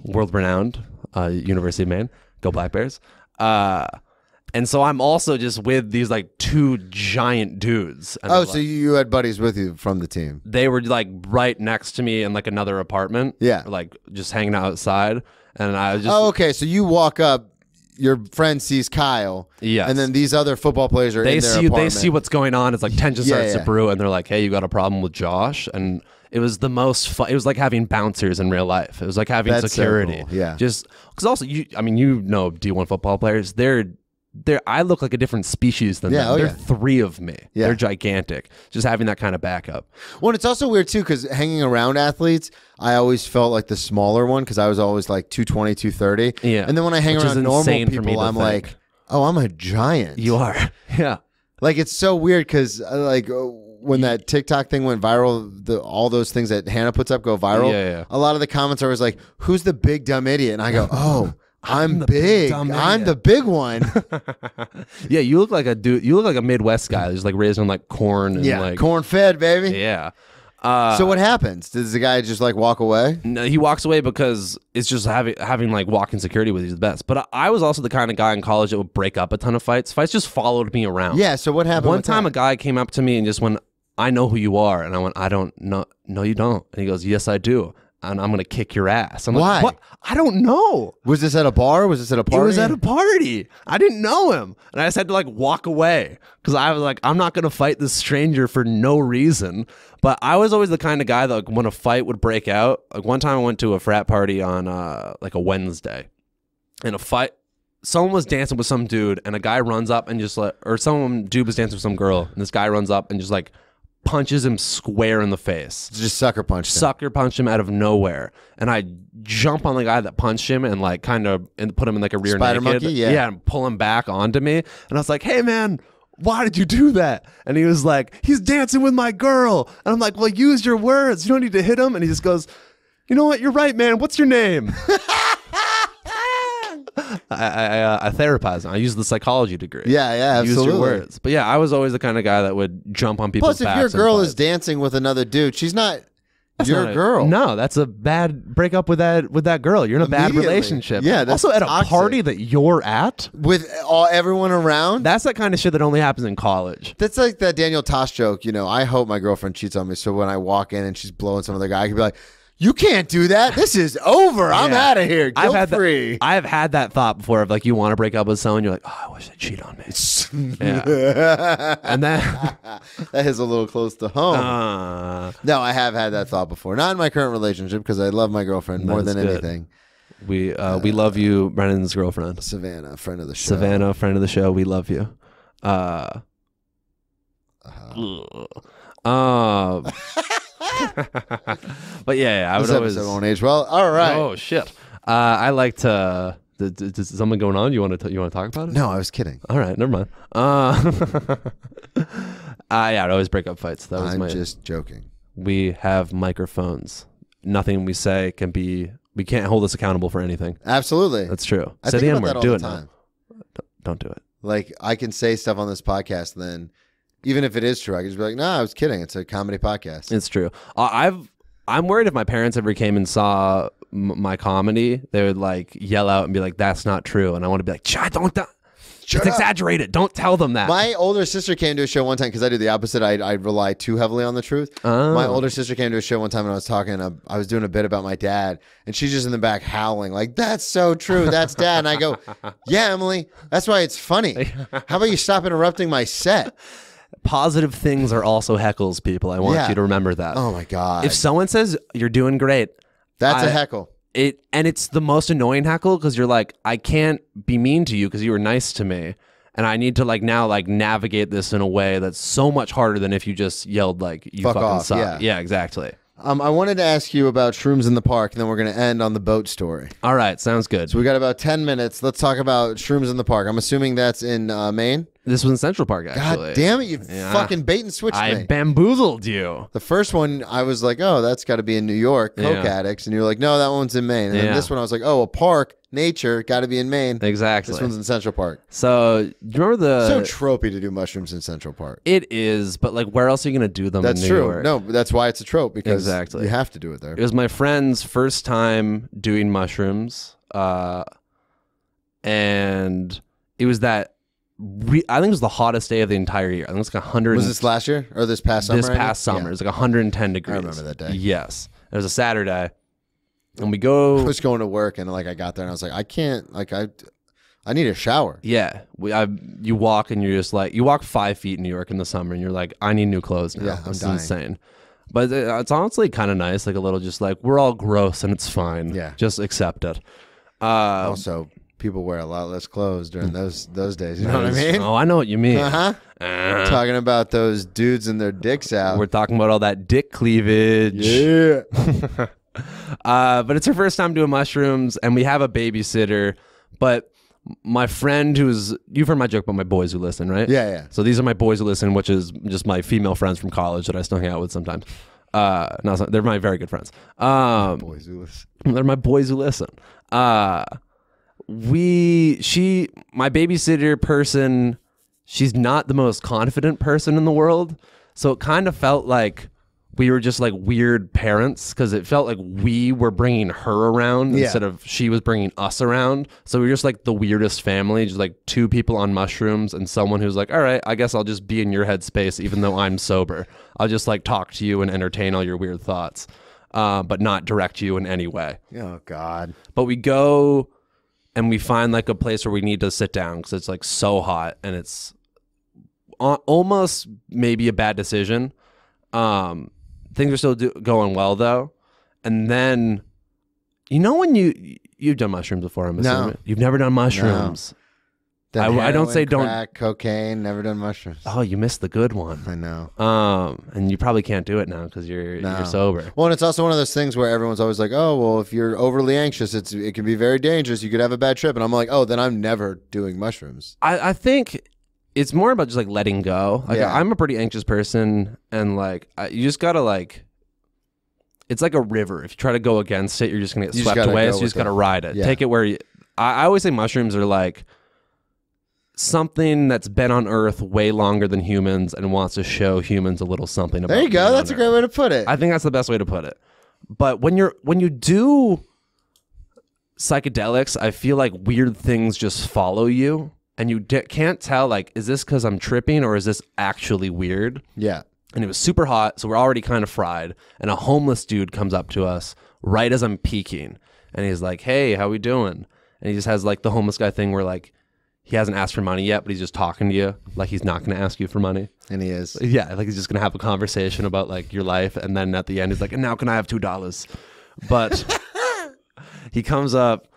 [SPEAKER 3] world renowned, University of Maine. Go Black Bears. And so I'm also just with these like 2 giant dudes. And
[SPEAKER 1] Oh, so you had buddies with you from the team.
[SPEAKER 3] they were like right next to me in like another apartment.
[SPEAKER 1] Yeah.
[SPEAKER 3] Like just hanging out outside. And I was just
[SPEAKER 1] Oh, okay. So you walk up, your friend sees Kyle.
[SPEAKER 3] Yes.
[SPEAKER 1] And then these other football players are
[SPEAKER 3] they
[SPEAKER 1] in their
[SPEAKER 3] see
[SPEAKER 1] apartment.
[SPEAKER 3] what's going on. It's like tension starts to
[SPEAKER 1] yeah.
[SPEAKER 3] brew, and they're like, "Hey, you got a problem with Josh?" And it was the most fun. It was like having bouncers in real life. It was like having
[SPEAKER 1] That's so
[SPEAKER 3] security.
[SPEAKER 1] cool. Yeah.
[SPEAKER 3] Just because also you know D1 football players. I look like a different species than them.
[SPEAKER 1] Oh,
[SPEAKER 3] There are
[SPEAKER 1] yeah.
[SPEAKER 3] 3 of me.
[SPEAKER 1] Yeah.
[SPEAKER 3] They're gigantic. Just having that kind of backup.
[SPEAKER 1] Well, and it's also weird too because hanging around athletes, I always felt like the smaller one because I was always like 220, 230.
[SPEAKER 3] Yeah.
[SPEAKER 1] And then when I hang
[SPEAKER 3] Which is
[SPEAKER 1] around normal
[SPEAKER 3] insane for me
[SPEAKER 1] people,
[SPEAKER 3] to
[SPEAKER 1] I'm
[SPEAKER 3] think.
[SPEAKER 1] like, oh, I'm a giant.
[SPEAKER 3] You are. Yeah.
[SPEAKER 1] Like it's so weird because when that TikTok thing went viral, all those things that Hannah puts up go viral.
[SPEAKER 3] Yeah.
[SPEAKER 1] A lot of the comments are always like, "Who's the big dumb idiot?" And I go, "Oh, I'm
[SPEAKER 3] the big
[SPEAKER 1] big.
[SPEAKER 3] dumb
[SPEAKER 1] I'm
[SPEAKER 3] idiot."
[SPEAKER 1] the big one."
[SPEAKER 3] Yeah, you look like a dude. You look like a Midwest guy who's like raised on like corn and like
[SPEAKER 1] corn fed, baby.
[SPEAKER 3] Yeah.
[SPEAKER 1] So what happens? Does the guy just like walk away?
[SPEAKER 3] No, he walks away because it's just having like walking security with you is the best. But I was also the kind of guy in college that would break up a ton of fights. Fights just followed me around.
[SPEAKER 1] Yeah. So what happened?
[SPEAKER 3] One time a guy came up to me and just went, "I know who you are," and I went, "I don't know. No, you don't." And he goes, "Yes, I do. And I'm gonna kick your ass." I'm
[SPEAKER 1] Why?
[SPEAKER 3] like, "What? I don't know."
[SPEAKER 1] Was this at a bar? Was this at a party?
[SPEAKER 3] It was at a party. I didn't know him. And I just had to like walk away because I was like, I'm not going to fight this stranger for no reason. But I was always the kind of guy that like, when a fight would break out, like one time I went to a frat party on like a Wednesday, and someone was dancing with some dude, and a guy runs up and just like, or some dude was dancing with some girl, and this guy runs up and just like punches him square in the face.
[SPEAKER 1] Just sucker punched him.
[SPEAKER 3] Sucker punched him out of nowhere, and I jump on the guy that punched him and like kind of put him in like a rear
[SPEAKER 1] Spider
[SPEAKER 3] naked,
[SPEAKER 1] monkey? Yeah.
[SPEAKER 3] and pull him back onto me. And I was like, "Hey man, why did you do that?" And he was like, "He's dancing with my girl." And I'm like, "Well, use your words. You don't need to hit him." And he just goes, "You know what? You're right, man. What's your name?" I therapize them. I use the psychology degree.
[SPEAKER 1] Yeah,
[SPEAKER 3] Use
[SPEAKER 1] absolutely.
[SPEAKER 3] your words. But yeah, I was always the kind of guy that would jump on people's
[SPEAKER 1] Plus, if
[SPEAKER 3] backs.
[SPEAKER 1] your girl
[SPEAKER 3] and
[SPEAKER 1] is dancing with another dude, she's not your
[SPEAKER 3] not
[SPEAKER 1] girl.
[SPEAKER 3] No, that's a bad breakup with that girl. You're in a bad
[SPEAKER 1] Immediately.
[SPEAKER 3] relationship.
[SPEAKER 1] Yeah, that's
[SPEAKER 3] also at
[SPEAKER 1] toxic.
[SPEAKER 3] a party that you're at.
[SPEAKER 1] With everyone around?
[SPEAKER 3] That's that kind of shit that only happens in college.
[SPEAKER 1] That's like that Daniel Tosh joke, I hope my girlfriend cheats on me, so when I walk in and she's blowing some other guy, I can be like, you can't do that. This is over. I'm out of here. Guilt free.
[SPEAKER 3] I've had that thought before of like you want to break up with someone, you're like, oh, I wish they'd cheat on me. Yeah. And then
[SPEAKER 1] that is a little close to home. No, I have had that thought before. Not in my current relationship because I love my girlfriend more than anything.
[SPEAKER 3] We love you, Brennan's girlfriend.
[SPEAKER 1] Savannah, friend of the show.
[SPEAKER 3] Savannah, friend of the show. We love you. But yeah, I would always.
[SPEAKER 1] Won't age well. All right.
[SPEAKER 3] Oh shit. I like to. Is something going on? You want to talk about it?
[SPEAKER 1] No, I was kidding.
[SPEAKER 3] All right, never mind. Yeah, I'd always break up fights. That was
[SPEAKER 1] I'm just joking.
[SPEAKER 3] We have microphones. Nothing we say can be. We can't hold us accountable for anything.
[SPEAKER 1] Absolutely.
[SPEAKER 3] That's true.
[SPEAKER 1] I
[SPEAKER 3] Say
[SPEAKER 1] think
[SPEAKER 3] the
[SPEAKER 1] about
[SPEAKER 3] N-word.
[SPEAKER 1] that all
[SPEAKER 3] Do
[SPEAKER 1] the
[SPEAKER 3] it
[SPEAKER 1] time.
[SPEAKER 3] now. Don't do it.
[SPEAKER 1] Like, I can say stuff on this podcast, and then even if it is true, I can just be like, "No, I was kidding. It's a comedy podcast."
[SPEAKER 3] It's true. I'm worried if my parents ever came and saw my comedy, they would like yell out and be like, "That's not true," and I want to be like, It's exaggerated. Don't tell them that.
[SPEAKER 1] My older sister came to a show one time because I do the opposite. I rely too heavily on the truth.
[SPEAKER 3] Oh.
[SPEAKER 1] My older sister came to a show one time and I was talking. I was doing a bit about my dad, and she's just in the back howling like, "That's so true. That's dad." And I go, "Yeah, Emily, that's why it's funny. How about you stop interrupting my set?"
[SPEAKER 3] Positive things are also heckles, people. I want you to remember that.
[SPEAKER 1] Oh my god!
[SPEAKER 3] If someone says you're doing great,
[SPEAKER 1] that's a heckle.
[SPEAKER 3] It's the most annoying heckle because you're like, I can't be mean to you because you were nice to me, and I need to now navigate this in a way that's so much harder than if you just yelled like you
[SPEAKER 1] Fuck
[SPEAKER 3] fucking
[SPEAKER 1] off,
[SPEAKER 3] suck.
[SPEAKER 1] yeah.
[SPEAKER 3] Exactly.
[SPEAKER 1] I wanted to ask you about shrooms in the park, and then we're going to end on the boat story.
[SPEAKER 3] All right, sounds good.
[SPEAKER 1] So we got about 10 minutes. Let's talk about shrooms in the park. I'm assuming that's in Maine.
[SPEAKER 3] This was in Central Park, actually.
[SPEAKER 1] God damn it! You fucking bait and switched me.
[SPEAKER 3] I bamboozled you.
[SPEAKER 1] The first one, I was like, "Oh, that's got to be in New York, coke addicts," and you were like, "No, that one's in Maine." And then this one, I was like, "Oh, a park, nature, got to be in Maine."
[SPEAKER 3] Exactly.
[SPEAKER 1] This one's in Central Park.
[SPEAKER 3] So do you remember the?
[SPEAKER 1] So tropey to do mushrooms in Central Park.
[SPEAKER 3] It is, but where else are you gonna do them?
[SPEAKER 1] That's
[SPEAKER 3] in New
[SPEAKER 1] true.
[SPEAKER 3] York?
[SPEAKER 1] No, that's why it's a trope because
[SPEAKER 3] Exactly.
[SPEAKER 1] you have to do it there.
[SPEAKER 3] It was my friend's first time doing mushrooms, and it was that. I think it was the hottest day of the entire year. I think it was like 100.
[SPEAKER 1] Was this last year or this past summer?
[SPEAKER 3] This past summer, it was like 110 degrees.
[SPEAKER 1] I remember that day.
[SPEAKER 3] Yes, it was a Saturday, and we go.
[SPEAKER 1] I was going to work and I got there and I was like, I can't. I need a shower.
[SPEAKER 3] Yeah, you walk and you're just like you walk 5 feet in New York in the summer and you're like, I need new clothes now.
[SPEAKER 1] Yeah, I'm
[SPEAKER 3] It's
[SPEAKER 1] dying.
[SPEAKER 3] insane. But it's honestly kind of nice, like a little just like we're all gross and it's fine.
[SPEAKER 1] Yeah,
[SPEAKER 3] just accept it.
[SPEAKER 1] Also, people wear a lot less clothes during those days. You know what I mean?
[SPEAKER 3] Oh, I know what you mean.
[SPEAKER 1] Talking about those dudes and their dicks out.
[SPEAKER 3] We're talking about all that dick cleavage.
[SPEAKER 1] Yeah.
[SPEAKER 3] But it's her first time doing mushrooms, and we have a babysitter. But my friend you've heard my joke about my boys who listen, right?
[SPEAKER 1] Yeah.
[SPEAKER 3] So these are my boys who listen, which is just my female friends from college that I still hang out with sometimes. No, they're my very good friends.
[SPEAKER 1] Boys who listen.
[SPEAKER 3] They're my boys who listen. My babysitter person, she's not the most confident person in the world. So it kind of felt like we were just like weird parents because it felt like we were bringing her around instead of she was bringing us around. So we were just like the weirdest family, just like two people on mushrooms and someone who's like, all right, I guess I'll just be in your headspace even though I'm sober. I'll just like talk to you and entertain all your weird thoughts, but not direct you in any way.
[SPEAKER 1] Oh, God.
[SPEAKER 3] But we go and we find like a place where we need to sit down because it's like so hot and it's almost maybe a bad decision. Things are still going well though, and then when you've done mushrooms before, I'm assuming.
[SPEAKER 1] No.
[SPEAKER 3] You've never done mushrooms. I don't say
[SPEAKER 1] crack, cocaine, never done mushrooms.
[SPEAKER 3] Oh, you missed the good one.
[SPEAKER 1] I know.
[SPEAKER 3] And you probably can't do it now because you're sober.
[SPEAKER 1] Well, and it's also one of those things where everyone's always like, "Oh, well, if you're overly anxious, it can be very dangerous. You could have a bad trip." And I'm like, "Oh, then I'm never doing mushrooms."
[SPEAKER 3] I think it's more about just like letting go. Like I'm a pretty anxious person, and like you just gotta like. It's like a river. If you try to go against it, you're just gonna get swept away. So you just gotta ride it.
[SPEAKER 1] Yeah.
[SPEAKER 3] Take it where I always say mushrooms are like something that's been on Earth way longer than humans and wants to show humans a little something about.
[SPEAKER 1] There you go. That's a great way to put it.
[SPEAKER 3] I think that's the best way to put it. But when you do psychedelics, I feel like weird things just follow you, and you can't tell, like, is this because I'm tripping or is this actually weird?
[SPEAKER 1] Yeah.
[SPEAKER 3] And it was super hot, so we're already kind of fried. And a homeless dude comes up to us right as I'm peeking, and he's like, "Hey, how we doing?" And he just has like the homeless guy thing where like he hasn't asked for money yet, but he's just talking to you like he's not going to ask you for money.
[SPEAKER 1] And he is.
[SPEAKER 3] Yeah, like he's just going to have a conversation about like your life, and then at the end he's like, "And now can I have $2?" But he comes up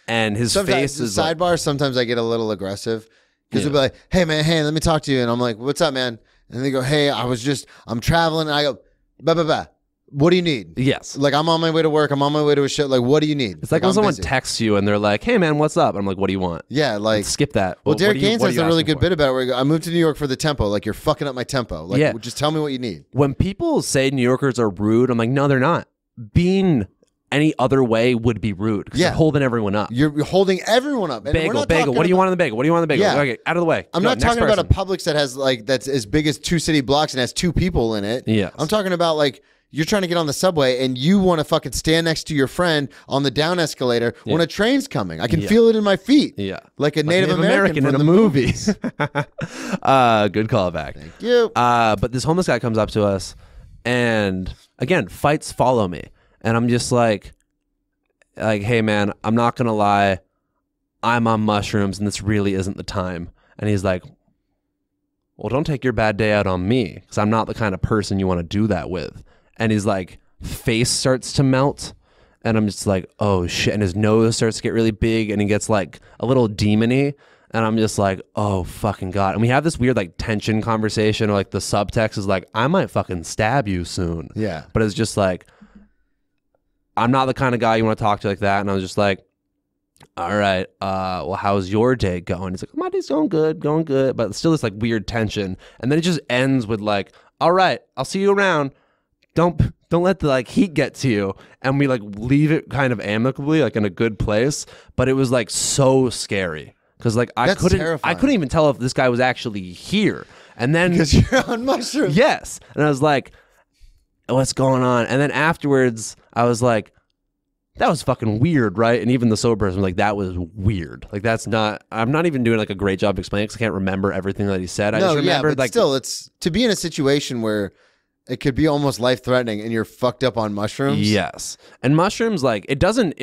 [SPEAKER 3] and his face is
[SPEAKER 1] sidebar. Sometimes I get a little aggressive because they'll be like, "Hey man, hey, let me talk to you," and I'm like, "What's up, man?" And they go, "Hey, I'm traveling," and I go, "Bah bah bah. What do you need?"
[SPEAKER 3] Yes.
[SPEAKER 1] Like, I'm on my way to work. I'm on my way to a show. Like, what do you need?
[SPEAKER 3] It's like when
[SPEAKER 1] I'm
[SPEAKER 3] someone
[SPEAKER 1] busy.
[SPEAKER 3] texts you and they're like, "Hey man, what's up?" I'm like, "What do you want?"
[SPEAKER 1] Yeah, like
[SPEAKER 3] Skip that.
[SPEAKER 1] Well,
[SPEAKER 3] What
[SPEAKER 1] Derek
[SPEAKER 3] do you-
[SPEAKER 1] Gaines
[SPEAKER 3] what are
[SPEAKER 1] has
[SPEAKER 3] you
[SPEAKER 1] a really
[SPEAKER 3] asking
[SPEAKER 1] good
[SPEAKER 3] for?
[SPEAKER 1] bit about it where he goes, "I moved to New York for the tempo. Like, you're fucking up my tempo. Like,
[SPEAKER 3] Yeah.
[SPEAKER 1] just tell me what you need."
[SPEAKER 3] When people say New Yorkers are rude, I'm like, no, they're not. Being any other way would be rude because
[SPEAKER 1] Yeah.
[SPEAKER 3] you're holding everyone up.
[SPEAKER 1] You're holding everyone up. And we're
[SPEAKER 3] Bagel,
[SPEAKER 1] not
[SPEAKER 3] bagel.
[SPEAKER 1] talking
[SPEAKER 3] What do you
[SPEAKER 1] about-
[SPEAKER 3] want on the bagel? What do you want on the bagel?
[SPEAKER 1] Yeah.
[SPEAKER 3] Okay, out of the way.
[SPEAKER 1] I'm
[SPEAKER 3] Go,
[SPEAKER 1] not
[SPEAKER 3] next
[SPEAKER 1] talking about a
[SPEAKER 3] person.
[SPEAKER 1] Publix that has like that's as big as 2 city blocks and has 2 people in it.
[SPEAKER 3] Yes.
[SPEAKER 1] I'm talking about like you're trying to get on the subway and you want to fucking stand next to your friend on the down escalator when a train's coming. I can feel it in my feet.
[SPEAKER 3] Yeah.
[SPEAKER 1] Like a Native American
[SPEAKER 3] in
[SPEAKER 1] from
[SPEAKER 3] a
[SPEAKER 1] the
[SPEAKER 3] movie.
[SPEAKER 1] movies.
[SPEAKER 3] Good callback.
[SPEAKER 1] Thank you.
[SPEAKER 3] But this homeless guy comes up to us, and again, fights follow me, and I'm just like, "Hey man, I'm not gonna lie, I'm on mushrooms, and this really isn't the time." And he's like, "Well, don't take your bad day out on me, because I'm not the kind of person you want to do that with." And he's like, face starts to melt, and I'm just like, "Oh shit!" And his nose starts to get really big, and he gets like a little demony. And I'm just like, "Oh fucking god!" And we have this weird like tension conversation, or like the subtext is like, "I might fucking stab you soon."
[SPEAKER 1] Yeah.
[SPEAKER 3] But it's just like, I'm not the kind of guy you want to talk to like that. And I was just like, "All right, well, how's your day going?" He's like, "My day's going good. But it's still this like weird tension. And then it just ends with like, "All right, I'll see you around. Don't let the like heat get to you." And we like leave it kind of amicably, like in a good place. But it was like so scary because like I
[SPEAKER 1] That's
[SPEAKER 3] couldn't
[SPEAKER 1] terrifying.
[SPEAKER 3] even tell if this guy was actually here. And then
[SPEAKER 1] Because you're on mushrooms.
[SPEAKER 3] yes, and I was like, "What's going on?" And then afterwards, I was like, "That was fucking weird, right?" And even the sober person was like, "That was weird. Like that's not." I'm not even doing like a great job explaining because I can't remember everything that he said. I
[SPEAKER 1] No,
[SPEAKER 3] just
[SPEAKER 1] yeah,
[SPEAKER 3] remembered
[SPEAKER 1] but
[SPEAKER 3] like
[SPEAKER 1] still, it's to be in a situation where it could be almost life-threatening and you're fucked up on mushrooms.
[SPEAKER 3] yes, and mushrooms like it doesn't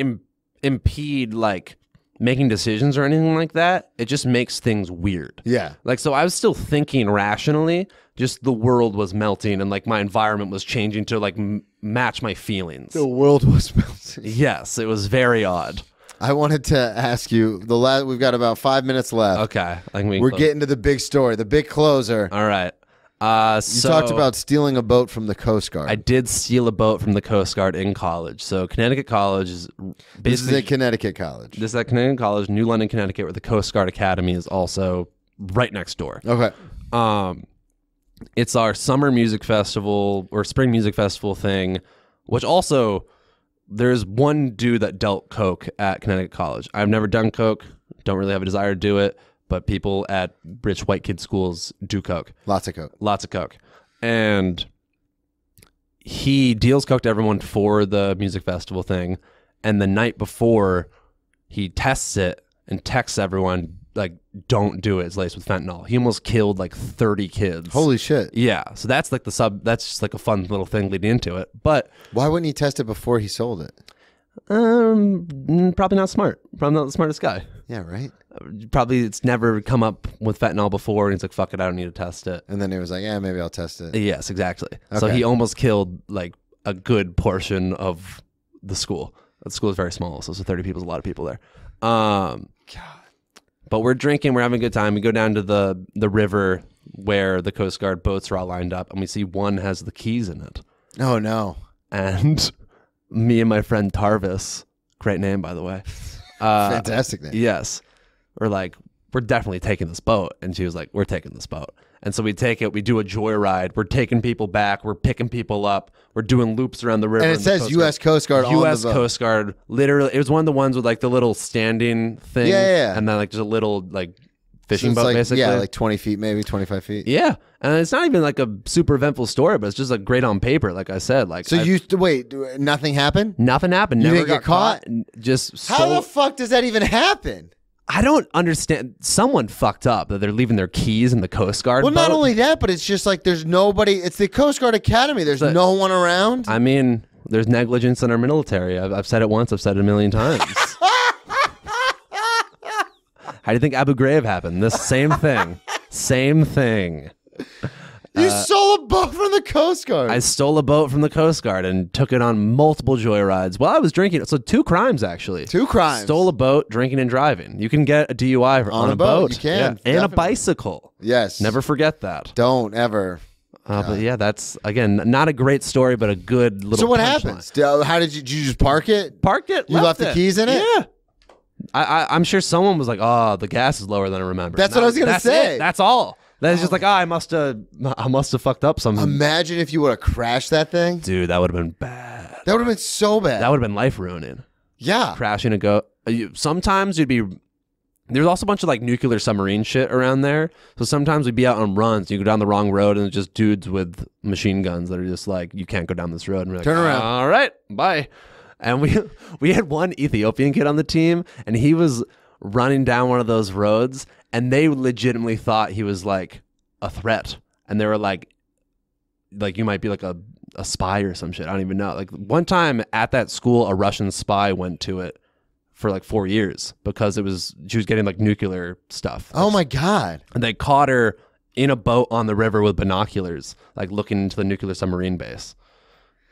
[SPEAKER 3] impede like making decisions or anything like that. It just makes things weird.
[SPEAKER 1] Yeah.
[SPEAKER 3] Like, so I was still thinking rationally, just the world was melting and like my environment was changing to like match my feelings.
[SPEAKER 1] The world was melting.
[SPEAKER 3] Yes, it was very odd.
[SPEAKER 1] I wanted to ask you, we've got about 5 minutes left.
[SPEAKER 3] Okay.
[SPEAKER 1] We're getting to the big story, the big closer.
[SPEAKER 3] All right.
[SPEAKER 1] You talked about stealing a boat from the Coast Guard.
[SPEAKER 3] I did steal a boat from the Coast Guard in college. So Connecticut College is basically...
[SPEAKER 1] This is at Connecticut College.
[SPEAKER 3] This is at Connecticut College, New London, Connecticut, where the Coast Guard Academy is also right next door.
[SPEAKER 1] Okay.
[SPEAKER 3] It's our summer music festival or spring music festival thing, which also there's one dude that dealt coke at Connecticut College. I've never done coke, don't really have a desire to do it, but people at rich white kid schools do coke.
[SPEAKER 1] Lots of coke.
[SPEAKER 3] Lots of coke. And he deals coke to everyone for the music festival thing. And the night before, he tests it and texts everyone, like, don't do it. It's laced with fentanyl. He almost killed like 30 kids.
[SPEAKER 1] Holy shit.
[SPEAKER 3] Yeah. So that's like that's just like a fun little thing leading into it. But
[SPEAKER 1] Why wouldn't he test it before he sold it?
[SPEAKER 3] probably not smart. Probably not the smartest guy.
[SPEAKER 1] Yeah, right?
[SPEAKER 3] Probably it's never come up with fentanyl before. And he's like, fuck it, I don't need to test it.
[SPEAKER 1] And then he was like, yeah, maybe I'll test it.
[SPEAKER 3] Yes, exactly. So
[SPEAKER 1] Okay.
[SPEAKER 3] he almost killed like a good portion of the school. The school is very small, so 30 people is a lot of people there. God. But we're drinking, we're having a good time. We go down to the river where the Coast Guard boats are all lined up, and we see one has the keys in it.
[SPEAKER 1] Oh, no.
[SPEAKER 3] And me and my friend Tarvis, great name by the way.
[SPEAKER 1] Fantastic name.
[SPEAKER 3] Yes. We're like, we're definitely taking this boat. And she was like, we're taking this boat. And so we take it, we do a joyride, we're taking people back, we're picking people up, we're doing loops around the river.
[SPEAKER 1] And it says U.S. Coast Guard on the
[SPEAKER 3] U.S.
[SPEAKER 1] boat.
[SPEAKER 3] Coast Guard, literally, it was one of the ones with like the little standing thing.
[SPEAKER 1] Yeah.
[SPEAKER 3] And then like just a little like fishing
[SPEAKER 1] So it's
[SPEAKER 3] boat,
[SPEAKER 1] like,
[SPEAKER 3] basically.
[SPEAKER 1] Yeah, like 20 feet, maybe 25 feet.
[SPEAKER 3] Yeah. And it's not even like a super eventful story, but it's just like great on paper, like I said. Like,
[SPEAKER 1] So wait, nothing happened?
[SPEAKER 3] nothing happened.
[SPEAKER 1] You
[SPEAKER 3] Never
[SPEAKER 1] didn't get
[SPEAKER 3] got
[SPEAKER 1] caught?
[SPEAKER 3] Just
[SPEAKER 1] How the fuck does that even happen?
[SPEAKER 3] I don't understand. Someone fucked up that they're leaving their keys in the Coast Guard
[SPEAKER 1] Well,
[SPEAKER 3] boat.
[SPEAKER 1] not only that, but it's just like there's nobody. It's the Coast Guard Academy. There's no one around.
[SPEAKER 3] I mean, there's negligence in our military. I've said it once. I've said it a million times. How do you think Abu Ghraib happened? This same thing. Same thing.
[SPEAKER 1] You stole a boat from the Coast Guard.
[SPEAKER 3] I stole a boat from the Coast Guard and took it on multiple joyrides while I was drinking. So 2 crimes, actually.
[SPEAKER 1] 2 crimes.
[SPEAKER 3] Stole a boat, drinking and driving. You can get a DUI on a boat.
[SPEAKER 1] You can.
[SPEAKER 3] Yeah. And a
[SPEAKER 1] Definitely.
[SPEAKER 3] bicycle.
[SPEAKER 1] Yes.
[SPEAKER 3] Never forget that.
[SPEAKER 1] Don't ever.
[SPEAKER 3] But yeah, that's, again, not a great story, but a good little
[SPEAKER 1] So what
[SPEAKER 3] punchline.
[SPEAKER 1] happens? How did you just park it?
[SPEAKER 3] Park it.
[SPEAKER 1] You left the keys in it?
[SPEAKER 3] Yeah. I'm sure someone was like, "Oh, the gas is lower than I remember."
[SPEAKER 1] That's what I was gonna
[SPEAKER 3] that's
[SPEAKER 1] say.
[SPEAKER 3] it. That's all. That's just like, I must have fucked up something.
[SPEAKER 1] Imagine if you would have crashed that thing.
[SPEAKER 3] Dude, that would have been bad.
[SPEAKER 1] That would have been so bad.
[SPEAKER 3] That would have been life ruining.
[SPEAKER 1] Yeah.
[SPEAKER 3] Crashing a go. Sometimes you'd be. There's also a bunch of like nuclear submarine shit around there. So sometimes we'd be out on runs. You go down the wrong road and it's just dudes with machine guns that are just like, you can't go down this road. And we're like,
[SPEAKER 1] Turn around.
[SPEAKER 3] All right, bye. And we had one Ethiopian kid on the team, and he was running down one of those roads, and they legitimately thought he was like a threat. And they were like you might be like a spy or some shit. I don't even know. Like one time at that school, a Russian spy went to it for like 4 years because she was getting like nuclear stuff.
[SPEAKER 1] Oh my God.
[SPEAKER 3] And they caught her in a boat on the river with binoculars, like looking into the nuclear submarine base.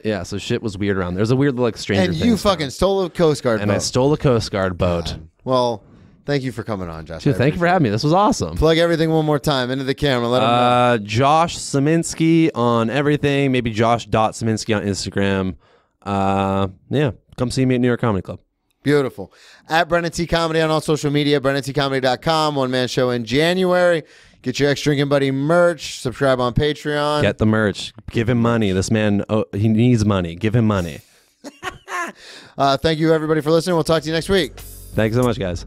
[SPEAKER 3] Yeah, so shit was weird around there. There's a weird like Stranger
[SPEAKER 1] And
[SPEAKER 3] Things
[SPEAKER 1] you
[SPEAKER 3] stuff.
[SPEAKER 1] fucking stole a Coast Guard
[SPEAKER 3] And
[SPEAKER 1] boat.
[SPEAKER 3] I stole a Coast Guard boat.
[SPEAKER 1] Well, thank you for coming on, Josh.
[SPEAKER 3] Dude, thank you for having me. This was awesome.
[SPEAKER 1] Plug everything one more time into the camera. Let them know.
[SPEAKER 3] Josh Simensky on everything. Maybe Josh.Simensky on Instagram. Yeah, come see me at New York Comedy Club.
[SPEAKER 1] Beautiful. At Brennan T Comedy on all social media, BrennanTComedy.com. One-man show in January. Get your Ex-Drinking Buddy merch. Subscribe on Patreon.
[SPEAKER 3] Get the merch. Give him money. This man, he needs money. Give him money.
[SPEAKER 1] Thank you, everybody, for listening. We'll talk to you next week.
[SPEAKER 3] Thanks so much, guys.